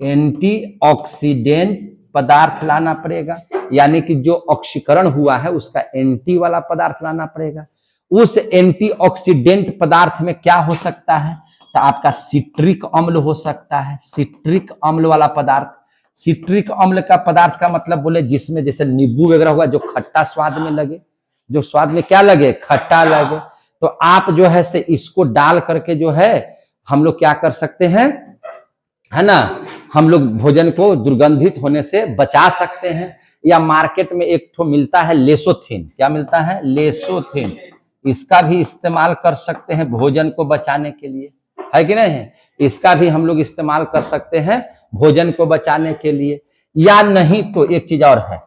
एंटीऑक्सीडेंट पदार्थ लाना पड़ेगा, यानी कि जो ऑक्सीकरण हुआ है उसका एंटी वाला पदार्थ लाना पड़ेगा। उस एंटीऑक्सीडेंट पदार्थ में क्या हो सकता है? तो आपका सिट्रिक अम्ल हो सकता है। सिट्रिक अम्ल वाला पदार्थ। सिट्रिक अम्ल का पदार्थ का मतलब बोले जिसमें जैसे नींबू वगैरह हुआ, जो खट्टा स्वाद में लगे, जो स्वाद में क्या लगे? खट्टा लगे। तो आप जो है से इसको डाल करके जो है हम लोग क्या कर सकते हैं, है ना, हम लोग भोजन को दुर्गंधित होने से बचा सकते हैं। या मार्केट में एक ठो मिलता है लेसोथिन। क्या मिलता है? लेसोथिन। इसका भी इस्तेमाल कर सकते हैं भोजन को बचाने के लिए, है कि नहीं? इसका भी हम लोग इस्तेमाल कर सकते हैं भोजन को बचाने के लिए। या नहीं तो एक चीज और है,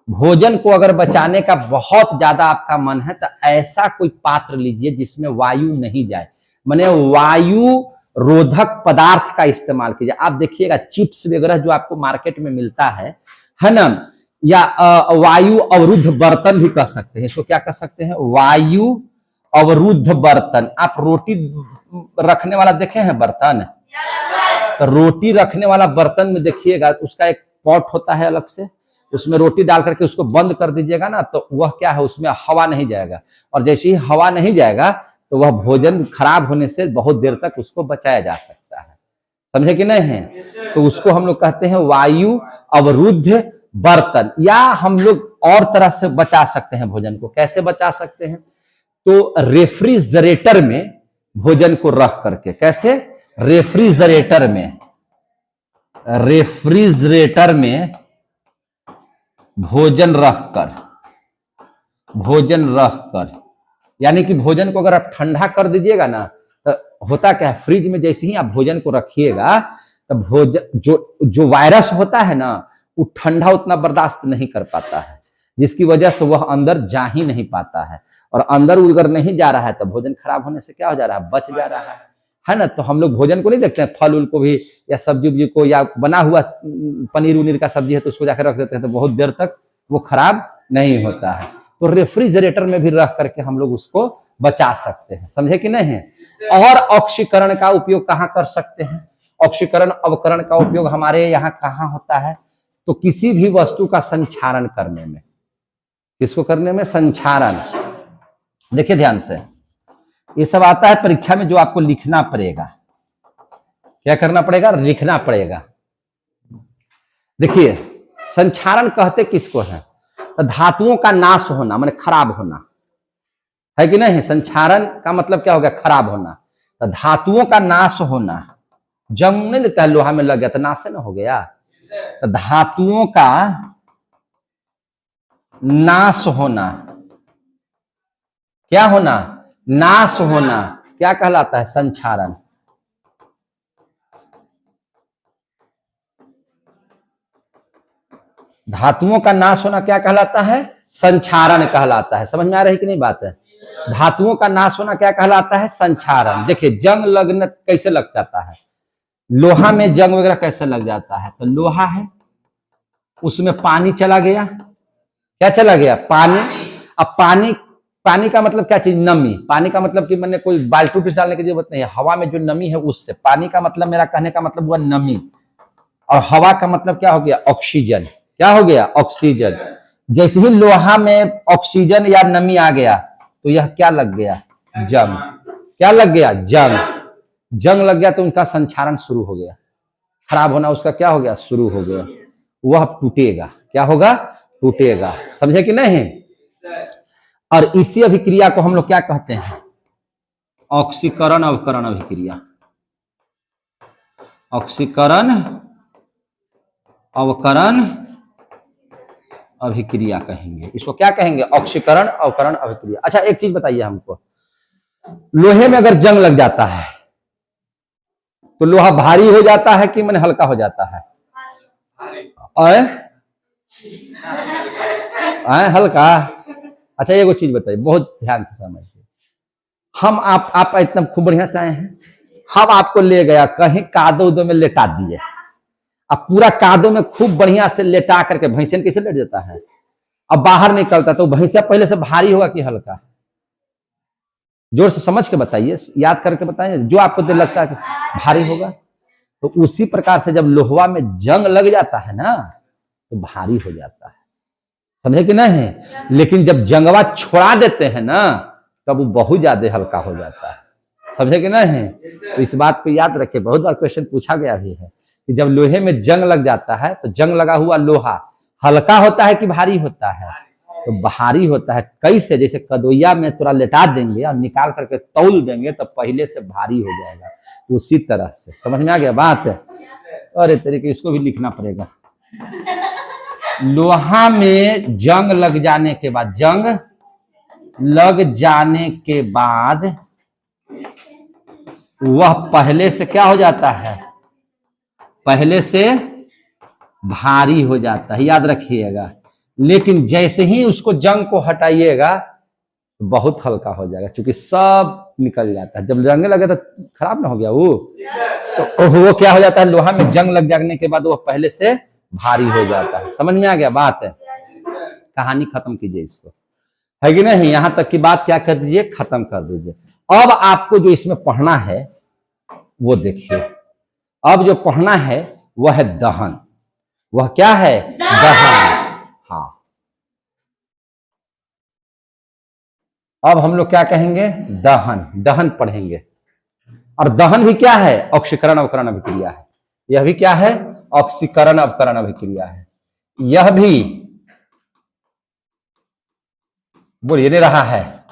भोजन को अगर बचाने का बहुत ज्यादा आपका मन है तो ऐसा कोई पात्र लीजिए जिसमें वायु नहीं जाए, माने वायु रोधक पदार्थ का इस्तेमाल कीजिए। आप देखिएगा चिप्स वगैरह जो आपको मार्केट में मिलता है ना, या वायु अवरुद्ध बर्तन भी कह सकते हैं इसको। क्या कह सकते हैं? वायु अवरुद्ध बर्तन। आप रोटी रखने वाला देखे हैं बर्तन? तो रोटी रखने वाला बर्तन में देखिएगा उसका एक पॉट होता है अलग से, उसमें रोटी डाल करके उसको बंद कर दीजिएगा ना, तो वह क्या है, उसमें हवा नहीं जाएगा। और जैसे ही हवा नहीं जाएगा तो वह भोजन खराब होने से बहुत देर तक उसको बचाया जा सकता है। समझे कि नहीं है? तो उसको हम लोग कहते हैं वायु अवरुद्ध बर्तन। या हम लोग और तरह से बचा सकते हैं भोजन को। कैसे बचा सकते हैं? तो रेफ्रिजरेटर में भोजन को रख करके। कैसे? रेफ्रिजरेटर में। रेफ्रिजरेटर में भोजन रखकर, यानी कि भोजन को अगर आप ठंडा कर दीजिएगा ना, तो होता क्या है, फ्रिज में जैसे ही आप भोजन को रखिएगा तो भोजन जो वायरस होता है ना, वो ठंडा उतना बर्दाश्त नहीं कर पाता है, जिसकी वजह से वह अंदर जा ही नहीं पाता है। और अंदर अगर नहीं जा रहा है तो भोजन खराब होने से क्या हो जा रहा है? बच जा रहा है ना। तो हम लोग भोजन को नहीं देखते हैं, फल उल को भी या सब्जी उब्जी को, या बना हुआ पनीर उनीर का सब्जी है तो उसको जाकर रख देते हैं तो बहुत देर तक वो खराब नहीं होता है। तो रेफ्रिजरेटर में भी रख करके हम लोग उसको बचा सकते हैं। समझे कि नहीं है? और ऑक्सीकरण का उपयोग कहाँ कर सकते हैं? ऑक्सीकरण अवकरण का उपयोग हमारे यहाँ कहाँ होता है? तो किसी भी वस्तु का संचारण करने में। किसको करने में? संचारण। देखिए ध्यान से, ये सब आता है परीक्षा में जो आपको लिखना पड़ेगा। क्या करना पड़ेगा? लिखना पड़ेगा। देखिए संचारण कहते किसको है? तो धातुओं का नाश होना, माने खराब होना, है कि नहीं? संचारण का मतलब क्या हो गया? खराब होना। तो धातुओं का नाश होना, जंग नहीं देता है, लोहा में लग गया तो नाश ना हो गया। तो धातुओं का नाश होना, क्या होना? नाश होना। क्या कहलाता है? संचारण। धातुओं का नाश होना क्या कहलाता है? संचारण कहलाता है। समझ में आ रही कि नहीं बात है? धातुओं का नाश होना क्या कहलाता है? संचारण। देखिए जंग लगना कैसे लग जाता है, लोहा में जंग वगैरह कैसे लग जाता है? तो लोहा है, उसमें पानी चला गया। क्या चला गया? पानी। अब पानी पानी का मतलब क्या चीज? नमी। पानी का मतलब कि मैंने कोई बाल्टी डालने की जरूरत नहीं है, हवा में जो नमी है उससे। पानी का मतलब, मेरा कहने का मतलब हुआ नमी। और हवा का मतलब क्या हो गया? ऑक्सीजन। क्या हो गया? ऑक्सीजन। जैसे ही लोहा में ऑक्सीजन या नमी आ गया तो यह क्या लग गया? जंग। क्या लग गया? जंग। जंग लग गया तो उनका संचारण शुरू हो गया, खराब होना उसका क्या हो गया? शुरू हो गया। वह टूटेगा। क्या होगा? टूटेगा। समझे कि नहीं? और इसी अभिक्रिया को हम लोग क्या कहते हैं? ऑक्सीकरण अवकरण अभिक्रिया। ऑक्सीकरण अवकरण अभिक्रिया कहेंगे इसको। क्या कहेंगे? ऑक्सीकरण अवकरण अभिक्रिया। अच्छा एक चीज बताइए हमको, लोहे में अगर जंग लग जाता है तो लोहा भारी हो जाता है कि मैंने हल्का हो जाता है? हल्का। अच्छा एक चीज बताइए, बहुत ध्यान से समझिए। हम आप इतना खूब बढ़िया से आए हैं, हम आपको ले गया कहीं कादो उदो में लेटा दिए, अब पूरा कादो में खूब बढ़िया से लेटा करके, भैंसियन कैसे लेट जाता है, अब बाहर निकलता तो भैंसिया पहले से भारी होगा कि हल्का? जोर से समझ के बताइए, याद करके बताइए, जो आपको दिल लगता है कि भारी होगा। तो उसी प्रकार से जब लोहा में जंग लग जाता है ना तो भारी हो जाता है। समझे कि नहीं? लेकिन जब जंगवा छोड़ा देते हैं ना तब वो बहुत ज्यादा हल्का हो जाता है। समझे कि नहीं? तो इस बात को याद रखिए, बहुत बार क्वेश्चन पूछा गया भी है कि जब लोहे में जंग लग जाता है तो जंग लगा हुआ लोहा हल्का होता है कि भारी होता है? तो भारी होता है। कैसे? जैसे कदोइया में थोड़ा लेटा देंगे और निकाल करके तौल देंगे तो पहले से भारी हो जाएगा, उसी तरह से। समझ में आ गया बात? अरे तरीके इसको भी लिखना पड़ेगा। लोहा में जंग लग जाने के बाद, जंग लग जाने के बाद वह पहले से क्या हो जाता है? पहले से भारी हो जाता है, याद रखिएगा। लेकिन जैसे ही उसको जंग को हटाइएगा तो बहुत हल्का हो जाएगा, क्योंकि सब निकल जाता है। जब जंग लगे तो खराब ना हो गया वो, तो वो क्या हो जाता है? लोहा में जंग लग जाने के बाद वो पहले से भारी हो जाता है। समझ में आ गया बात? है कहानी खत्म कीजिए इसको, है कि नहीं? यहां तक की बात क्या कर दीजिए, खत्म कर दीजिए। अब आपको जो इसमें पढ़ना है वो देखिए। अब जो पढ़ना है वह है दहन। वह क्या है? दहन। हाँ, अब हम लोग क्या कहेंगे? दहन। दहन पढ़ेंगे। और दहन भी क्या है? ऑक्सीकरण अवकरण अभिक्रिया है। यह भी क्या है? ऑक्सीकरण अवकरण अभिक्रिया है। यह भी बोलिए नहीं रहा है,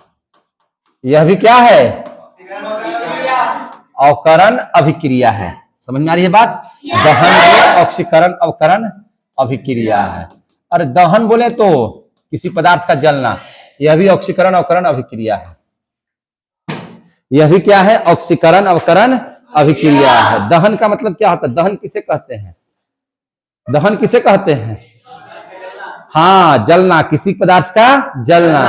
यह भी क्या है? अवकरण अभिक्रिया है। समझ में आ रही है बात? दहन ऑक्सीकरण अवकरण अभिक्रिया है। अरे दहन बोले तो किसी पदार्थ का जलना, यह भी ऑक्सीकरण अवकरण अभिक्रिया है। यह भी क्या है? ऑक्सीकरण अवकरण अभिक्रिया है। दहन का मतलब क्या होता है? दहन किसे कहते हैं? दहन किसे कहते हैं? हाँ, जलना, किसी पदार्थ का जलना,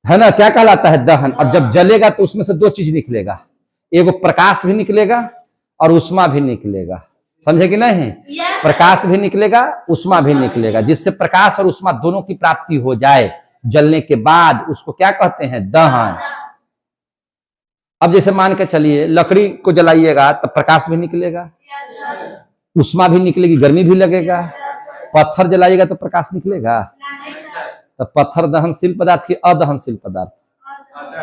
है ना? क्या कहलाता है? दहन। और जब जलेगा तो उसमें से दो चीज निकलेगा, एगो प्रकाश भी निकलेगा और उष्मा भी निकलेगा। समझे कि नहीं? प्रकाश भी निकलेगा, उष्मा भी निकलेगा। जिससे प्रकाश और उष्मा दोनों की प्राप्ति हो जाए जलने के बाद, उसको क्या कहते हैं? दहन। अब जैसे मान के चलिए लकड़ी को जलाइएगा तब प्रकाश भी निकलेगा, उष्मा भी निकलेगी, गर्मी भी लगेगा। पत्थर जलाइएगा तो प्रकाश निकलेगा? तो पत्थर दहनशील पदार्थ की अदहनशील पदार्थ?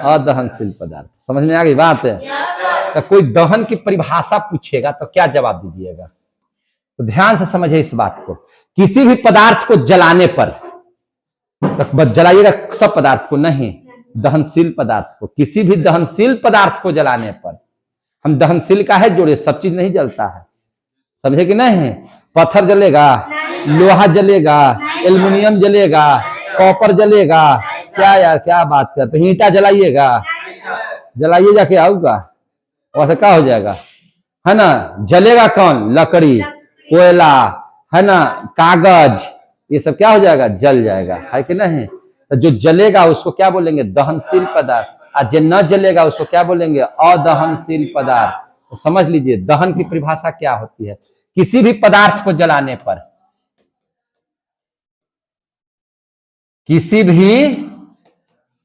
अदहनशील पदार्थ। समझ में आ गई बात? है तो कोई दहन की परिभाषा पूछेगा तो क्या जवाब दीजिएगा? तो ध्यान से समझिए इस बात को। किसी भी पदार्थ को जलाने पर, तो जलाइएगा सब पदार्थ को नहीं, दहनशील पदार्थ को। किसी भी दहनशील पदार्थ को जलाने पर, हम दहनशील का है जोड़े, सब चीज नहीं जलता है। समझे कि नहीं? पत्थर जलेगा, लोहा जलेगा, एल्युमिनियम जलेगा, कॉपर जलेगा। क्या यार, क्या बात करते हैं? ईंटा जलाइएगा, जलाइए जाके आऊगा, वैसे क्या हो जाएगा, है ना? जलेगा कौन? लकड़ी, कोयला, है ना, कागज, ये सब क्या हो जाएगा? जल जाएगा, है कि नहीं? तो जो जलेगा उसको क्या बोलेंगे? दहनशील पदार्थ। और जो न जलेगा उसको क्या बोलेंगे? अदहनशील पदार्थ। तो समझ लीजिए दहन की परिभाषा क्या होती है। किसी भी पदार्थ को जलाने पर, किसी भी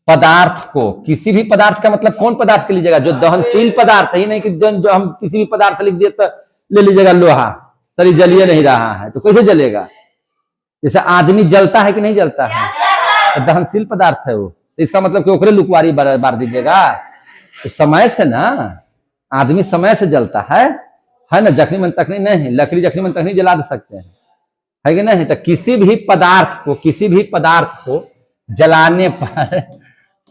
पदार्थ को, किसी भी पदार्थ का मतलब कौन पदार्थ के लीजिएगा? जो दहनशील पदार्थ है, ही नहीं कि जो हम किसी भी पदार्थ लिख दिए तो ले लीजिएगा लोहा, सर जलिए नहीं रहा है तो कैसे जलेगा? जैसे आदमी जलता है कि नहीं जलता है, तो दहनशील पदार्थ है वो, तो इसका मतलब कि ओकरे लुकवारी बार दीजिएगा। तो समय से ना, आदमी समय से जलता है ना, जखनी मन तखनी नहीं, लकड़ी जखनी मन तखनी जला दे सकते हैं, है कि नहीं? तो किसी भी पदार्थ को जलाने पर,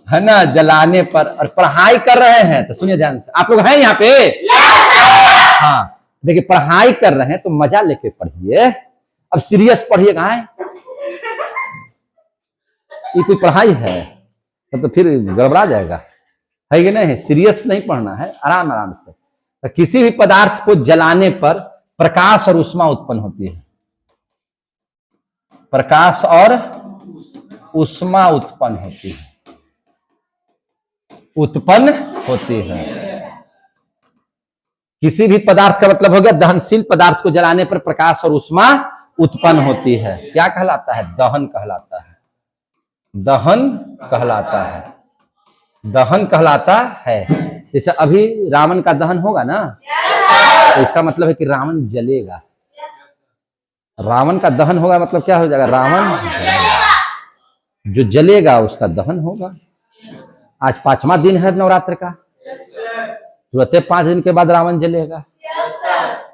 है ना, जलाने पर, और पढ़ाई कर रहे हैं तो सुनिए ध्यान से, आप लोग हैं यहाँ पे? हाँ, देखिए पढ़ाई कर रहे हैं तो मजा लेके पढ़िए, अब सीरियस पढ़िएगा। ये कोई पढ़ाई है तो फिर गड़बड़ा जाएगा, है कि नहीं? सीरियस नहीं पढ़ना है, आराम आराम से। तो किसी भी पदार्थ को जलाने पर प्रकाश और ऊष्मा उत्पन्न होती है, प्रकाश और ऊष्मा उत्पन्न होती है। किसी भी पदार्थ का मतलब हो गया दहनशील पदार्थ को जलाने पर प्रकाश और ऊष्मा उत्पन्न होती है। क्या कहलाता है? दहन कहलाता है, दहन कहलाता है। जैसे अभी रावण का दहन होगा ना, तो इसका मतलब है कि रावण जलेगा। रावण का दहन होगा मतलब क्या हो जाएगा? रावण जो जलेगा उसका दहन होगा। आज 5वां दिन है नवरात्र का, तुरंत 5 दिन के बाद रावण जलेगा।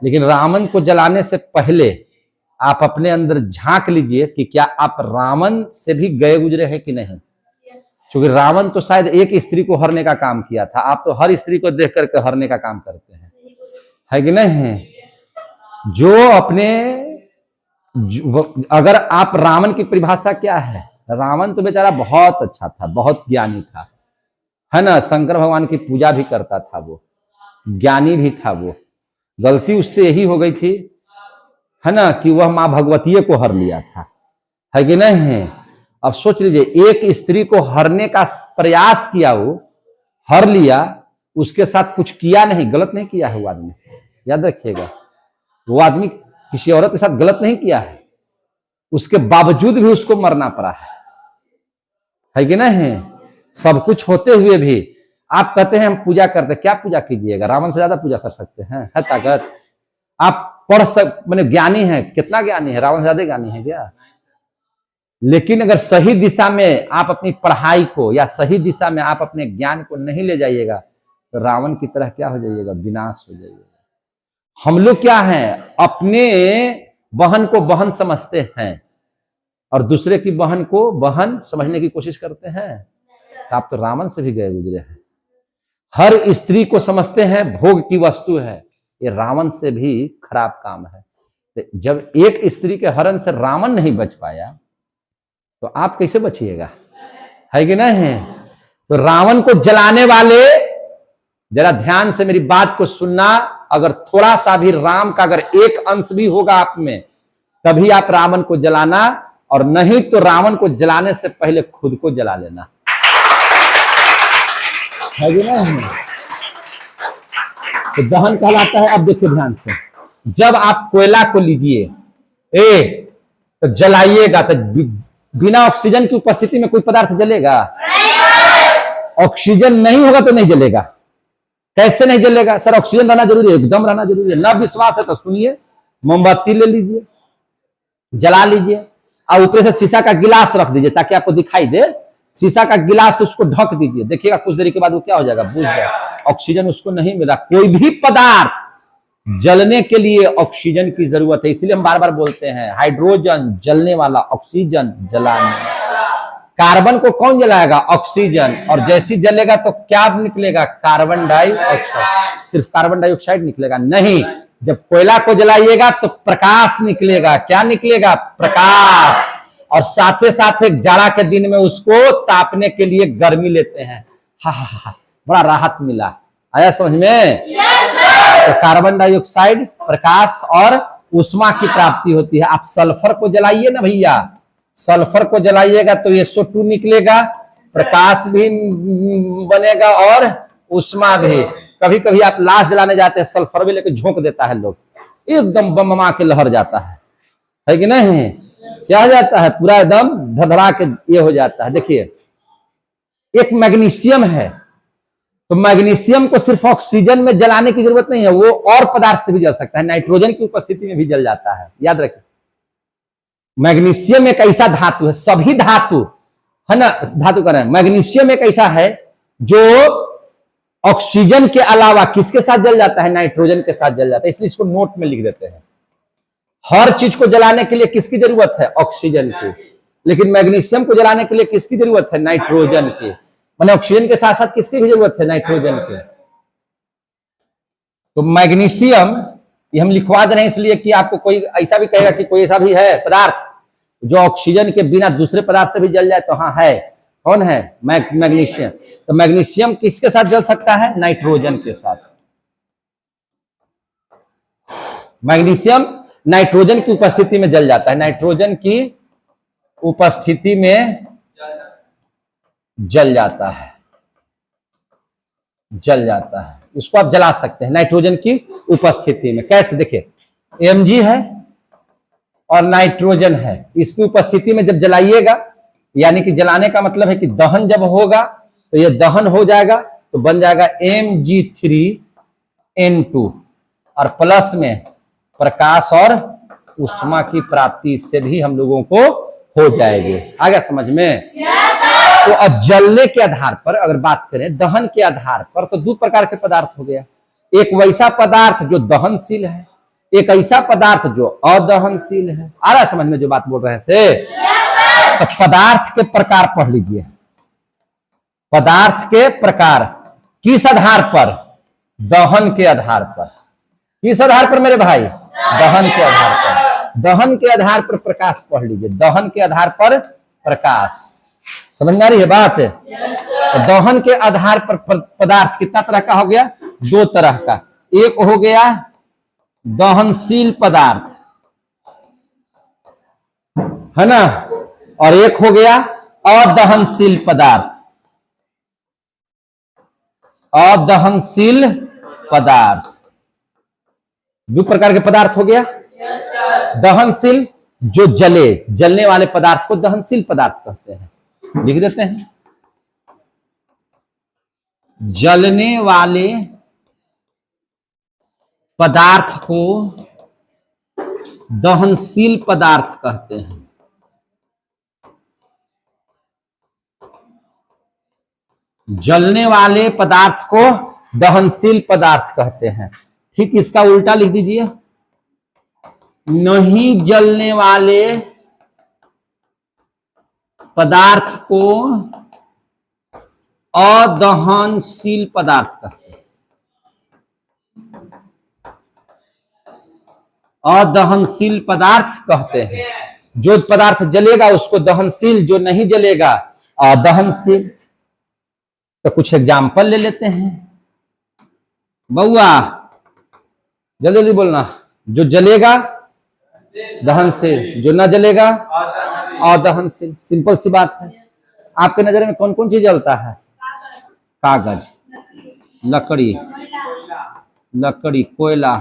लेकिन रावण को जलाने से पहले आप अपने अंदर झांक लीजिए कि क्या आप रावण से भी गए गुजरे हैं कि नहीं। क्योंकि रावण तो शायद एक स्त्री को हरने का काम किया था, आप तो हर स्त्री को देख करके हरने का काम करते हैं, है कि नहीं? जो अपने, अगर आप रावण की परिभाषा क्या है? रावण तो बेचारा बहुत अच्छा था, बहुत ज्ञानी था, है ना, शंकर भगवान की पूजा भी करता था, वो ज्ञानी भी था। वो गलती उससे यही हो गई थी, है ना, कि वह मां भगवती को हर लिया था, है कि नहीं? अब सोच लीजिए, एक स्त्री को हरने का प्रयास किया, वो हर लिया, उसके साथ कुछ किया नहीं, गलत नहीं किया है वो आदमी, याद रखिएगा। वो आदमी किसी औरत के साथ गलत नहीं किया है, उसके बावजूद भी उसको मरना पड़ा है कि नहीं? सब कुछ होते हुए भी आप कहते हैं हम पूजा करते, क्या पूजा कीजिएगा? रावण से ज्यादा पूजा कर सकते हैं, है ताकत? आप मैंने ज्ञानी है, कितना ज्ञानी है? रावण से ज्यादा ज्ञानी है क्या? लेकिन अगर सही दिशा में आप अपनी पढ़ाई को, या सही दिशा में आप अपने ज्ञान को नहीं ले जाइएगा, तो रावण की तरह क्या हो जाइएगा? विनाश हो जाइएगा। हम लोग क्या हैं? अपने बहन को बहन समझते हैं और दूसरे की बहन को बहन समझने की कोशिश करते हैं। आप तो रावण से भी गए गुजरे हैं। हर स्त्री को समझते हैं भोग की वस्तु है, ये रावण से भी खराब काम है। तो जब एक स्त्री के हरण से रावण नहीं बच पाया, तो आप कैसे बचिएगा? है कि नहीं? तो रावण को जलाने वाले, जरा ध्यान से मेरी बात को सुनना, अगर थोड़ा सा भी राम का अगर एक अंश भी होगा आप में, तभी आप रावण को जलाना, और नहीं तो रावण को जलाने से पहले खुद को जला लेना, है कि नहीं? तो दहन कहलाता है। अब देखिए ध्यान से, जब आप कोयला को लीजिए, तो जलाइएगा, तो बिना ऑक्सीजन की उपस्थिति में कोई पदार्थ जलेगा? ऑक्सीजन नहीं होगा तो नहीं जलेगा। कैसे नहीं जलेगा? सर ऑक्सीजन रहना जरूरी है, एकदम रहना जरूरी है। ना विश्वास है तो सुनिए, मोमबत्ती ले लीजिए, जला लीजिए, और ऊपर से शीशा का गिलास रख दीजिए ताकि आपको दिखाई दे। शीशा का गिलास उसको ढक दीजिए, देखिएगा कुछ देर के बाद वो क्या हो जाएगा? बुझ जाएगा। ऑक्सीजन उसको नहीं मिला। कोई भी पदार्थ जलने के लिए ऑक्सीजन की जरूरत है, इसलिए हम बार बार बोलते हैं हाइड्रोजन जलने वाला, ऑक्सीजन जलाने वाला। कार्बन को कौन जलाएगा? ऑक्सीजन। और जैसी जलेगा तो क्या निकलेगा? Carbon dioxide. सिर्फ कार्बन डाइऑक्साइड निकलेगा नहीं, जब कोयला को जलाइएगा तो प्रकाश निकलेगा। क्या निकलेगा? प्रकाश। और साथ एक जाड़ा के दिन में उसको तापने के लिए गर्मी लेते हैं। हा, बड़ा राहत मिला। आया समझ में? तो कार्बन डाइऑक्साइड, प्रकाश और ऊष्मा की प्राप्ति होती है। आप सल्फर को जलाइए ना भैया, सल्फर को जलाइएगा तो SO2 निकलेगा, प्रकाश भी बनेगा और ऊष्मा भी। कभी कभी आप लाश जलाने जाते हैं, सल्फर भी लेकर झोंक देता है लोग, एकदम बम के लहर जाता है कि नहीं? क्या हो जाता है? पूरा एकदम धधड़ा के ये हो जाता है। देखिए एक मैग्नीशियम है, तो मैग्नीशियम को सिर्फ ऑक्सीजन में जलाने की जरूरत नहीं है, वो और पदार्थ से भी जल सकता है, नाइट्रोजन की उपस्थिति में भी जल जाता है। याद रखिए, मैग्नीशियम एक ऐसा धातु है, सभी धातु है ना, धातु कर रहे हैं, मैग्नीशियम एक ऐसा है जो ऑक्सीजन के अलावा किसके साथ जल जाता है, नाइट्रोजन के साथ जल जाता है। इसलिए इसको नोट में लिख देते हैं। हर चीज को जलाने के लिए किसकी जरूरत है, ऑक्सीजन की, लेकिन मैग्नीशियम को जलाने के लिए किसकी जरूरत है, नाइट्रोजन की। माने ऑक्सीजन के साथ साथ किसकी भी जरूरत है, नाइट्रोजन की। तो मैग्नीशियम ये हम लिखवा दे रहे हैं इसलिए कि आपको कोई ऐसा भी कहेगा कि कोई ऐसा भी है पदार्थ जो ऑक्सीजन के बिना दूसरे पदार्थ से भी जल जाए, तो हाँ है। कौन है, मैग्नीशियम। तो मैग्नीशियम किसके साथ जल सकता है, नाइट्रोजन के साथ। मैग्नीशियम नाइट्रोजन की उपस्थिति में जल जाता है, नाइट्रोजन की उपस्थिति में जल जाता है, जल जाता है। इसको आप जला सकते हैं नाइट्रोजन की उपस्थिति में। कैसे, देखिए Mg है और नाइट्रोजन है, इसकी उपस्थिति में जब जलाइएगा, यानी कि जलाने का मतलब है कि दहन जब होगा तो ये दहन हो जाएगा, तो बन जाएगा Mg3N2 और प्लस में प्रकाश और उष्मा की प्राप्ति से भी हम लोगों को हो जाएगी। आ गया समझ में? तो अब जलने के आधार पर अगर बात करें, दहन के आधार पर, तो दो प्रकार के पदार्थ हो गया। एक वैसा पदार्थ जो दहनशील है, एक ऐसा पदार्थ जो अदहनशील है। आ रहा समझ में जो बात बोल रहे हैं से? तो पदार्थ के प्रकार पढ़ लीजिए। पदार्थ के प्रकार किस आधार पर, दहन के आधार पर। किस आधार पर मेरे भाई, दहन के आधार पर। दहन के आधार पर प्रकाश पढ़ लीजिए, दहन के आधार पर प्रकाश। समझ में आ रही है बात? तो दहन के आधार पर पदार्थ कितना तरह का हो गया, दो तरह का। एक हो गया दहनशील पदार्थ, है ना, और एक हो गया अदहनशील पदार्थ। अदहनशील पदार्थ, दो प्रकार के पदार्थ हो गया। दहनशील जो जले, जलने वाले पदार्थ को दहनशील पदार्थ कहते हैं। लिख देते हैं, जलने वाले पदार्थ को दहनशील पदार्थ कहते हैं। जलने वाले पदार्थ को दहनशील पदार्थ कहते हैं। ठीक इसका उल्टा लिख दीजिए, नहीं जलने वाले पदार्थ को अदहनशील पदार्थ कहते हैं। अदहनशील पदार्थ कहते हैं। जो पदार्थ जलेगा उसको दहनशील, जो नहीं जलेगा अदहनशील। तो कुछ एग्जाम्पल ले लेते हैं। बउआ जल्दी जल्दी बोलना। जो जलेगा दहनशील, जो न जलेगा अदहनशील। सिंपल सी बात है। आपके नजर में कौन कौन चीज जलता है? कागज, लकड़ी, लकड़ी, कोयला,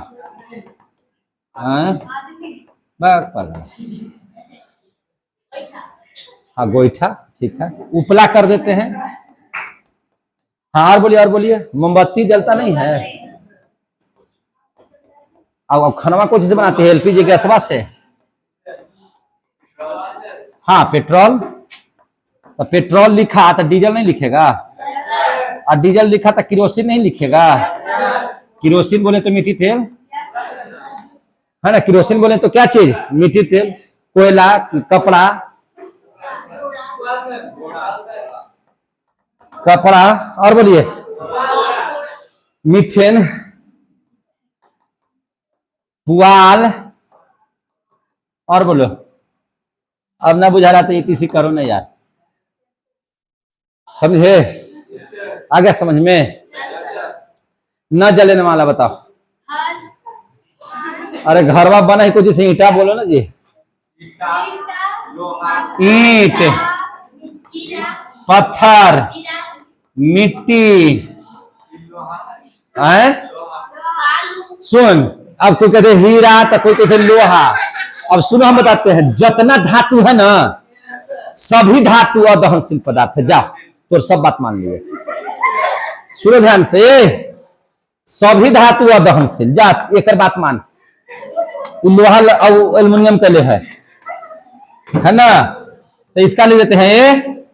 हाँ गोईठा, ठीक है, उपला कर देते हैं। हाँ और बोलिए, और बोलिए। मोमबत्ती जलता नहीं है। अब खाना कौन चीज से बनाते हैं? एलपीजी गैसवा से। हाँ पेट्रोल। तो पेट्रोल लिखा तो डीजल नहीं लिखेगा, और डीजल लिखा तो किरोसिन नहीं लिखेगा। किरोसिन बोले तो मिट्टी तेल, है ना। किरोसिन बोले तो क्या चीज, मिट्टी तेल, कोयला, कपड़ा, कपड़ा, और बोलिए मीथेन, पुआल, और बोलो। अब ना बुझा रहा तो ETC करो ना यार, समझे? आ गया समझ में? न जलने वाला बताओ। अरे घरवा बना ही कुछ, जैसे ईटा बोलो ना जी। ईंट, पत्थर, मिट्टी, सुन। अब कोई कहते हीरा तो कोई कहते लोहा। अब सुनो हम बताते हैं, जितना धातु है ना, सभी धातु अदहनशील पदार्थ है। जाओ तो सब बात मान लिए। सुनो ध्यान से, सभी धातु अदहनशील, जा एक बात मान, लोहा और एल्युमिनियम के लिए है ना, तो इसका ले देते हैं ये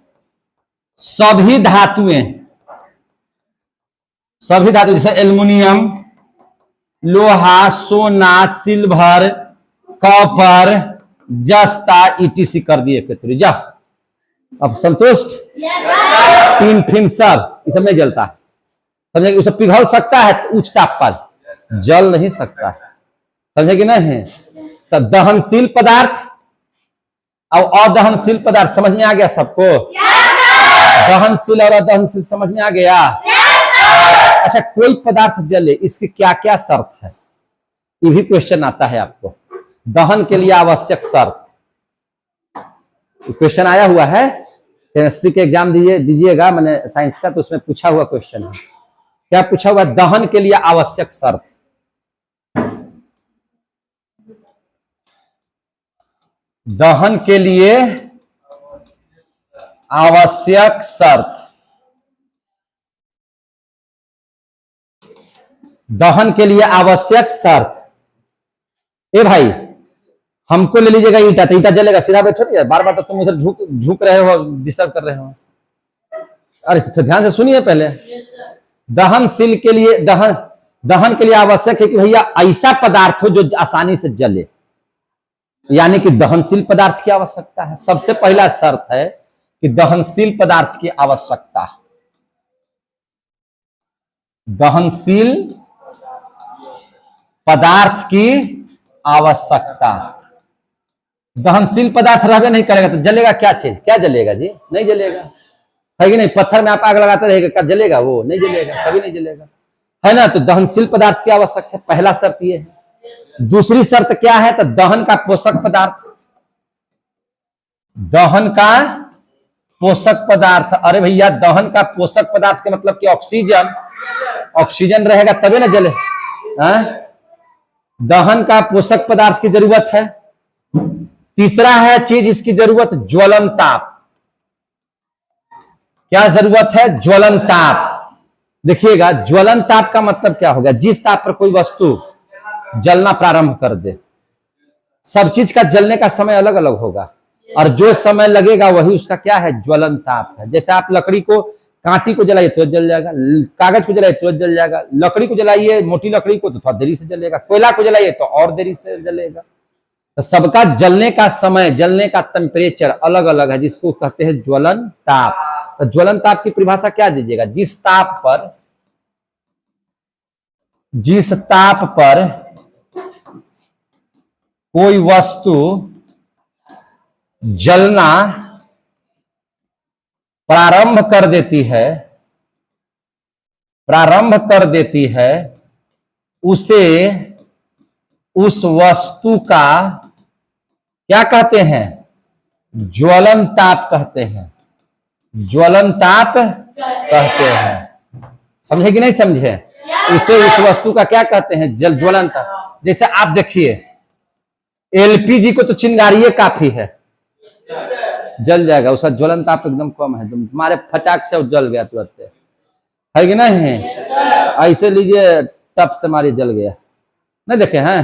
सभी धातुएं, सभी धातु जैसे एल्युमिनियम, लोहा, सोना, सिल्वर, कॉपर, जस्ता, ईटीसी कर दिए एकत्रित। जा अब संतुष्ट? तीन फिन सब ये सब नहीं जलता, समझे? उसे पिघल सकता है उच्च ताप पर, जल नहीं सकता है, समझे कि नहीं? तो दहनशील पदार्थ और अदहनशील पदार्थ समझ में आ गया सबको? दहनशील और अदहनशील समझ में आ गया? अच्छा, कोई पदार्थ जले इसकी क्या क्या शर्त है, ये भी क्वेश्चन आता है आपको। दहन के लिए आवश्यक शर्त क्वेश्चन आया हुआ है, केमिस्ट्री के एग्जाम दीजिएगा, मैंने साइंस का, तो उसमें पूछा हुआ क्वेश्चन है। क्या पूछा हुआ? दहन के लिए आवश्यक शर्त। दहन के लिए आवश्यक शर्त, दहन के लिए आवश्यक शर्त। ए भाई, हमको ले लीजिएगा ईटा, तो ईटा जलेगा? सीधा बैठो नहीं, बार बार तो तुम उधर झुक रहे हो, डिस्टर्ब कर रहे हो। अरे तो ध्यान से सुनिए पहले। दहनशील के लिए, दहन के लिए आवश्यक है कि भैया ऐसा पदार्थ हो जो आसानी से जले, यानी कि दहनशील पदार्थ की आवश्यकता है। सबसे पहला शर्त है कि दहनशील पदार्थ की आवश्यकता, दहनशील पदार्थ की आवश्यकता। दहनशील पदार्थ रहबे नहीं करेगा तो जलेगा क्या चीज? क्या जलेगा जी? नहीं जलेगा, है कि नहीं? पत्थर में आप आग लगाते रहेगा, क्या जलेगा? वो नहीं जलेगा, कभी नहीं जलेगा, है ना? तो दहनशील पदार्थ की आवश्यक है, पहला शर्त ये है। दूसरी शर्त क्या है? तो दहन का पोषक पदार्थ, दहन का पोषक पदार्थ। अरे भैया, दहन का पोषक पदार्थ के मतलब कि ऑक्सीजन, ऑक्सीजन रहेगा तभी ना जले। दहन का पोषक पदार्थ की जरूरत है। तीसरा है चीज इसकी जरूरत, ज्वलन ताप। क्या जरूरत है? ज्वलन ताप। देखिएगा, ज्वलन ताप का मतलब क्या होगा? जिस ताप पर कोई वस्तु जलना प्रारंभ कर दे। सब चीज का जलने का समय अलग अलग होगा, और जो समय लगेगा वही उसका क्या है? ज्वलन ताप है। जैसे आप लकड़ी को, कांटी को जलाइए तो जल जाएगा, कागज को जलाइए तो जल जाएगा, लकड़ी को जलाइए, मोटी लकड़ी को, तो थोड़ा देरी से जलेगा, कोयला को जलाइए तो और देरी से जलेगा। तो सबका जलने का समय, जलने का टेम्परेचर अलग अलग है, जिसको कहते हैं ज्वलन ताप। तो ज्वलन ताप की परिभाषा क्या दीजिएगा? जिस ताप पर कोई वस्तु जलना प्रारंभ कर देती है, उसे, उस वस्तु का क्या कहते हैं? ज्वलन ताप कहते हैं, ज्वलन ताप कहते हैं। समझे कि नहीं समझे? उसे, उस वस्तु का क्या कहते हैं? ज्वलन ताप। जैसे आप देखिए, एलपीजी को तो चिंगारी काफी है, जल जाएगा, उसका ज्वलन ताप एकदम कम है, तुम्हारे फटाक से जल गया तुरंत, है कि नहीं? ऐसे लीजिए, टप से मारी जल गया, नहीं देखे हैं?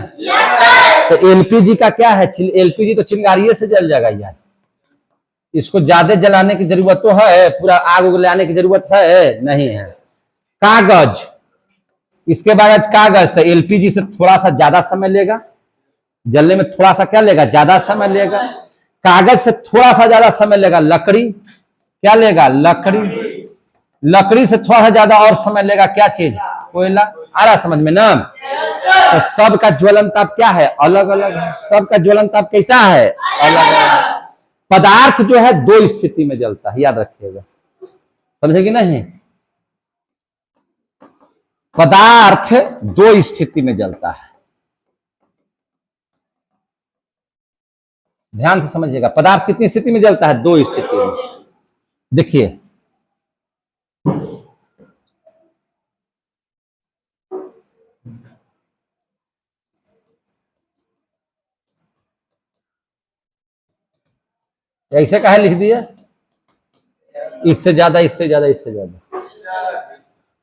तो एलपीजी का क्या है? एलपीजी तो चिंगारी से जल जाएगा यार, इसको ज्यादा जलाने की जरूरत तो है, पूरा आग उगलाने की जरूरत है नहीं है। कागज, इसके बाद कागज, तो एलपीजी से थोड़ा सा ज्यादा समय लेगा जलने में, थोड़ा सा क्या लेगा? ज्यादा समय लेगा। कागज से थोड़ा सा ज्यादा समय लेगा। लकड़ी क्या लेगा? लकड़ी से थोड़ा सा ज्यादा और समय लेगा। क्या चीज? कोयला। आ रहा समझ में ना? तो सबका ज्वलन ताप क्या है? अलग अलग है। सबका ज्वलन ताप कैसा है? अलग अलग। पदार्थ जो है दो स्थिति में जलता है, याद रखिएगा, समझे कि नहीं? पदार्थ दो स्थिति में जलता है, ध्यान से समझिएगा। पदार्थ कितनी स्थिति में जलता है? दो स्थिति में। देखिए, ऐसे काहे लिख दिया? इससे ज्यादा, इससे ज्यादा, इससे ज्यादा,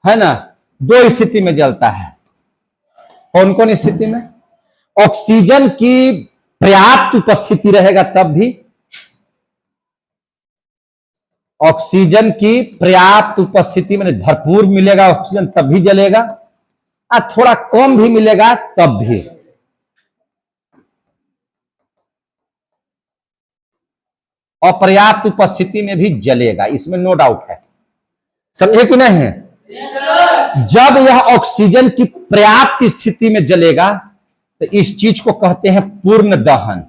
है ना। दो स्थिति में जलता है। कौन कौन स्थिति में? ऑक्सीजन की पर्याप्त उपस्थिति रहेगा तब भी, ऑक्सीजन की पर्याप्त उपस्थिति में भरपूर मिलेगा ऑक्सीजन तब भी जलेगा, और थोड़ा कम भी मिलेगा तब भी। अपर्याप्त उपस्थिति में भी जलेगा, इसमें नो डाउट है। समझे कि नहीं? जब यह ऑक्सीजन की पर्याप्त स्थिति में जलेगा तो इस चीज को कहते हैं पूर्ण दहन।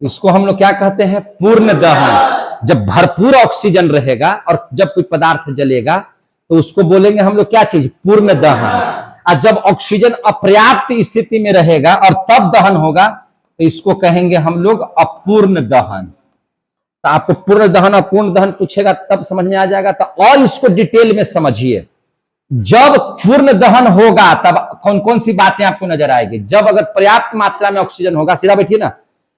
इसको हम लोग क्या कहते हैं? पूर्ण दहन। जब भरपूर ऑक्सीजन रहेगा और जब कोई पदार्थ जलेगा तो उसको बोलेंगे हम लोग क्या चीज? पूर्ण दहन। और जब ऑक्सीजन अपर्याप्त स्थिति में रहेगा और तब दहन होगा तो इसको कहेंगे हम लोग अपूर्ण दहन। तो आपको पूर्ण दहन और पूर्ण दहन पूछेगा तब समझ में आ जाएगा। तो और इसको डिटेल में समझिए। जब पूर्ण दहन होगा तब कौन कौन सी बातें आपको नजर आएगी? जब अगर पर्याप्त मात्रा में ऑक्सीजन होगा, सीधा बैठिए ना,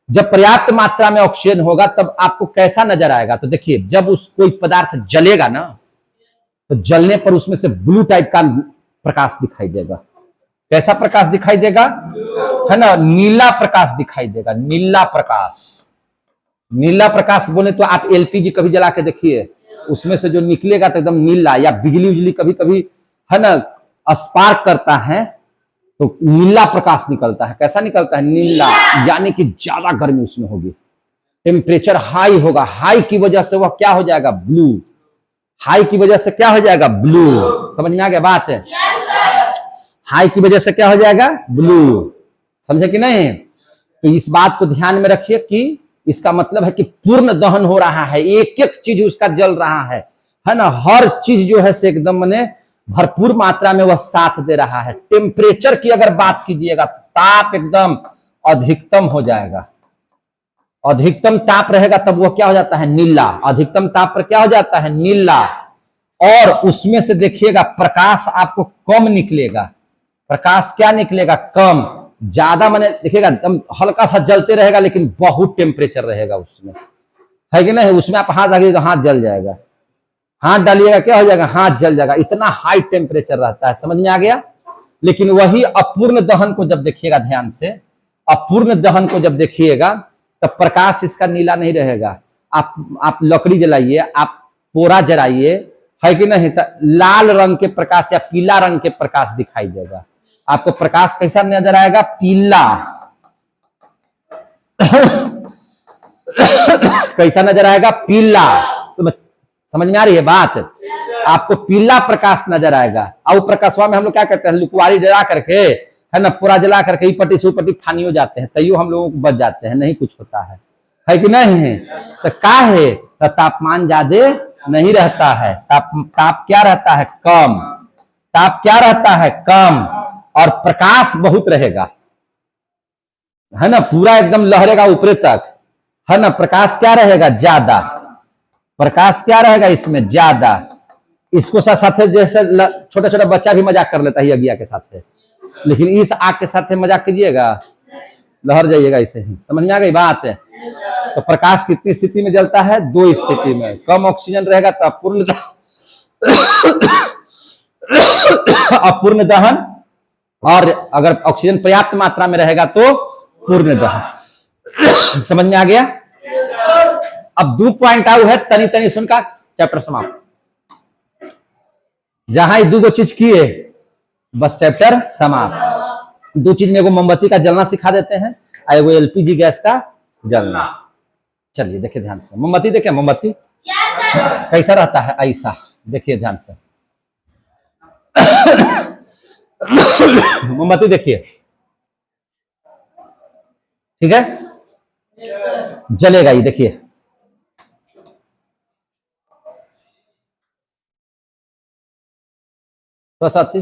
जब पर्याप्त मात्रा में ऑक्सीजन होगा तब आपको कैसा नजर आएगा? तो देखिए, जब उस कोई पदार्थ जलेगा ना तो जलने पर उसमें से ब्लू टाइप का प्रकाश दिखाई देगा। कैसा प्रकाश दिखाई देगा? है ना, नीला प्रकाश दिखाई देगा। नीला प्रकाश, नीला प्रकाश बोले तो आप एलपीजी कभी जला के देखिए, उसमें से जो निकलेगा तो एकदम नीला, या बिजली उजली कभी कभी है ना स्पार्क करता है तो नीला प्रकाश निकलता है। कैसा निकलता है? नीला। यानी कि ज्यादा गर्मी उसमें होगी, टेम्परेचर हाई होगा। हाई की वजह से वह क्या हो जाएगा? ब्लू। हाई की वजह से क्या हो जाएगा? ब्लू। समझ में आ गया बात है? हाई की वजह से क्या हो जाएगा? ब्लू। समझे कि नहीं? तो इस बात को ध्यान में रखिए कि इसका मतलब है कि पूर्ण दहन हो रहा है, एक एक चीज उसका जल रहा है ना। हर चीज जो है से एकदम मने भरपूर मात्रा में वह साथ दे रहा है। टेम्परेचर की अगर बात कीजिएगा, ताप एकदम अधिकतम हो जाएगा। अधिकतम ताप रहेगा तब वह क्या हो जाता है? नीला। अधिकतम ताप पर क्या हो जाता है? नीला। और उसमें से देखिएगा प्रकाश आपको कम निकलेगा। प्रकाश क्या निकलेगा? कम। ज्यादा माने देखिएगा एकदम हल्का सा जलते रहेगा लेकिन बहुत टेम्परेचर रहेगा उसमें, है कि नहीं? उसमें आप हाथ डालिएगा तो हाथ जल जाएगा, हाथ डालिएगा क्या हो जाएगा? हाथ जल जाएगा। इतना हाई टेम्परेचर रहता है। समझ में आ गया? लेकिन वही अपूर्ण दहन को जब देखिएगा ध्यान से, अपूर्ण दहन को जब देखिएगा तब प्रकाश इसका नीला नहीं रहेगा। आप लकड़ी जलाइए, आप पोरा जलाइए, है कि नहीं, तो लाल रंग के प्रकाश या पीला रंग के प्रकाश दिखाई देगा। आपको प्रकाश कैसा नजर आएगा? पीला। कैसा नजर आएगा? पीला। समझ में आ रही है बात? आपको पीला प्रकाश नजर आएगा। और प्रकाशवा में हम लोग क्या करते हैं? लुकवारी जला करके, है ना, पूरा जला करके पट्टी से पट्टी फानी हो जाते हैं, तैयो हम लोगों को बच जाते हैं, नहीं कुछ होता है कि नहीं? तो क्या है? तो तापमान ज्यादा नहीं रहता है। ताप क्या रहता है? कम। ताप क्या रहता है? कम। और प्रकाश बहुत रहेगा, है ना, पूरा एकदम लहरेगा ऊपर तक, है ना। प्रकाश क्या रहेगा? ज्यादा। प्रकाश क्या रहेगा इसमें? ज्यादा। इसको साथ जैसे छोटा छोटा बच्चा भी मजाक कर लेता है अगिया के साथ, लेकिन इस आग के साथ मजाक कीजिएगा, लहर जाइएगा इसे ही। समझ में आ गई बात है? तो प्रकाश कितनी स्थिति में जलता है? दो स्थिति में। कम ऑक्सीजन रहेगा तो अपूर्ण अपूर्ण दहन, और अगर ऑक्सीजन पर्याप्त मात्रा में रहेगा तो पूर्ण दहन। समझ में आ गया? अब 2 पॉइंट आउ है, तनी तनी सुनका चैप्टर समाप्त। जहां ये 2 चीज किए बस चैप्टर समाप्त। 2 चीज में एगो मोमबत्ती का जलना सिखा देते हैं और एगो एलपीजी गैस का जलना। चलिए देखिए ध्यान से, मोमबत्ती देखिए, मोमबत्ती कैसा रहता है? ऐसा देखिए ध्यान से। मोमबत्ती देखिए, ठीक है, जलेगा ये, देखिए। तो साथी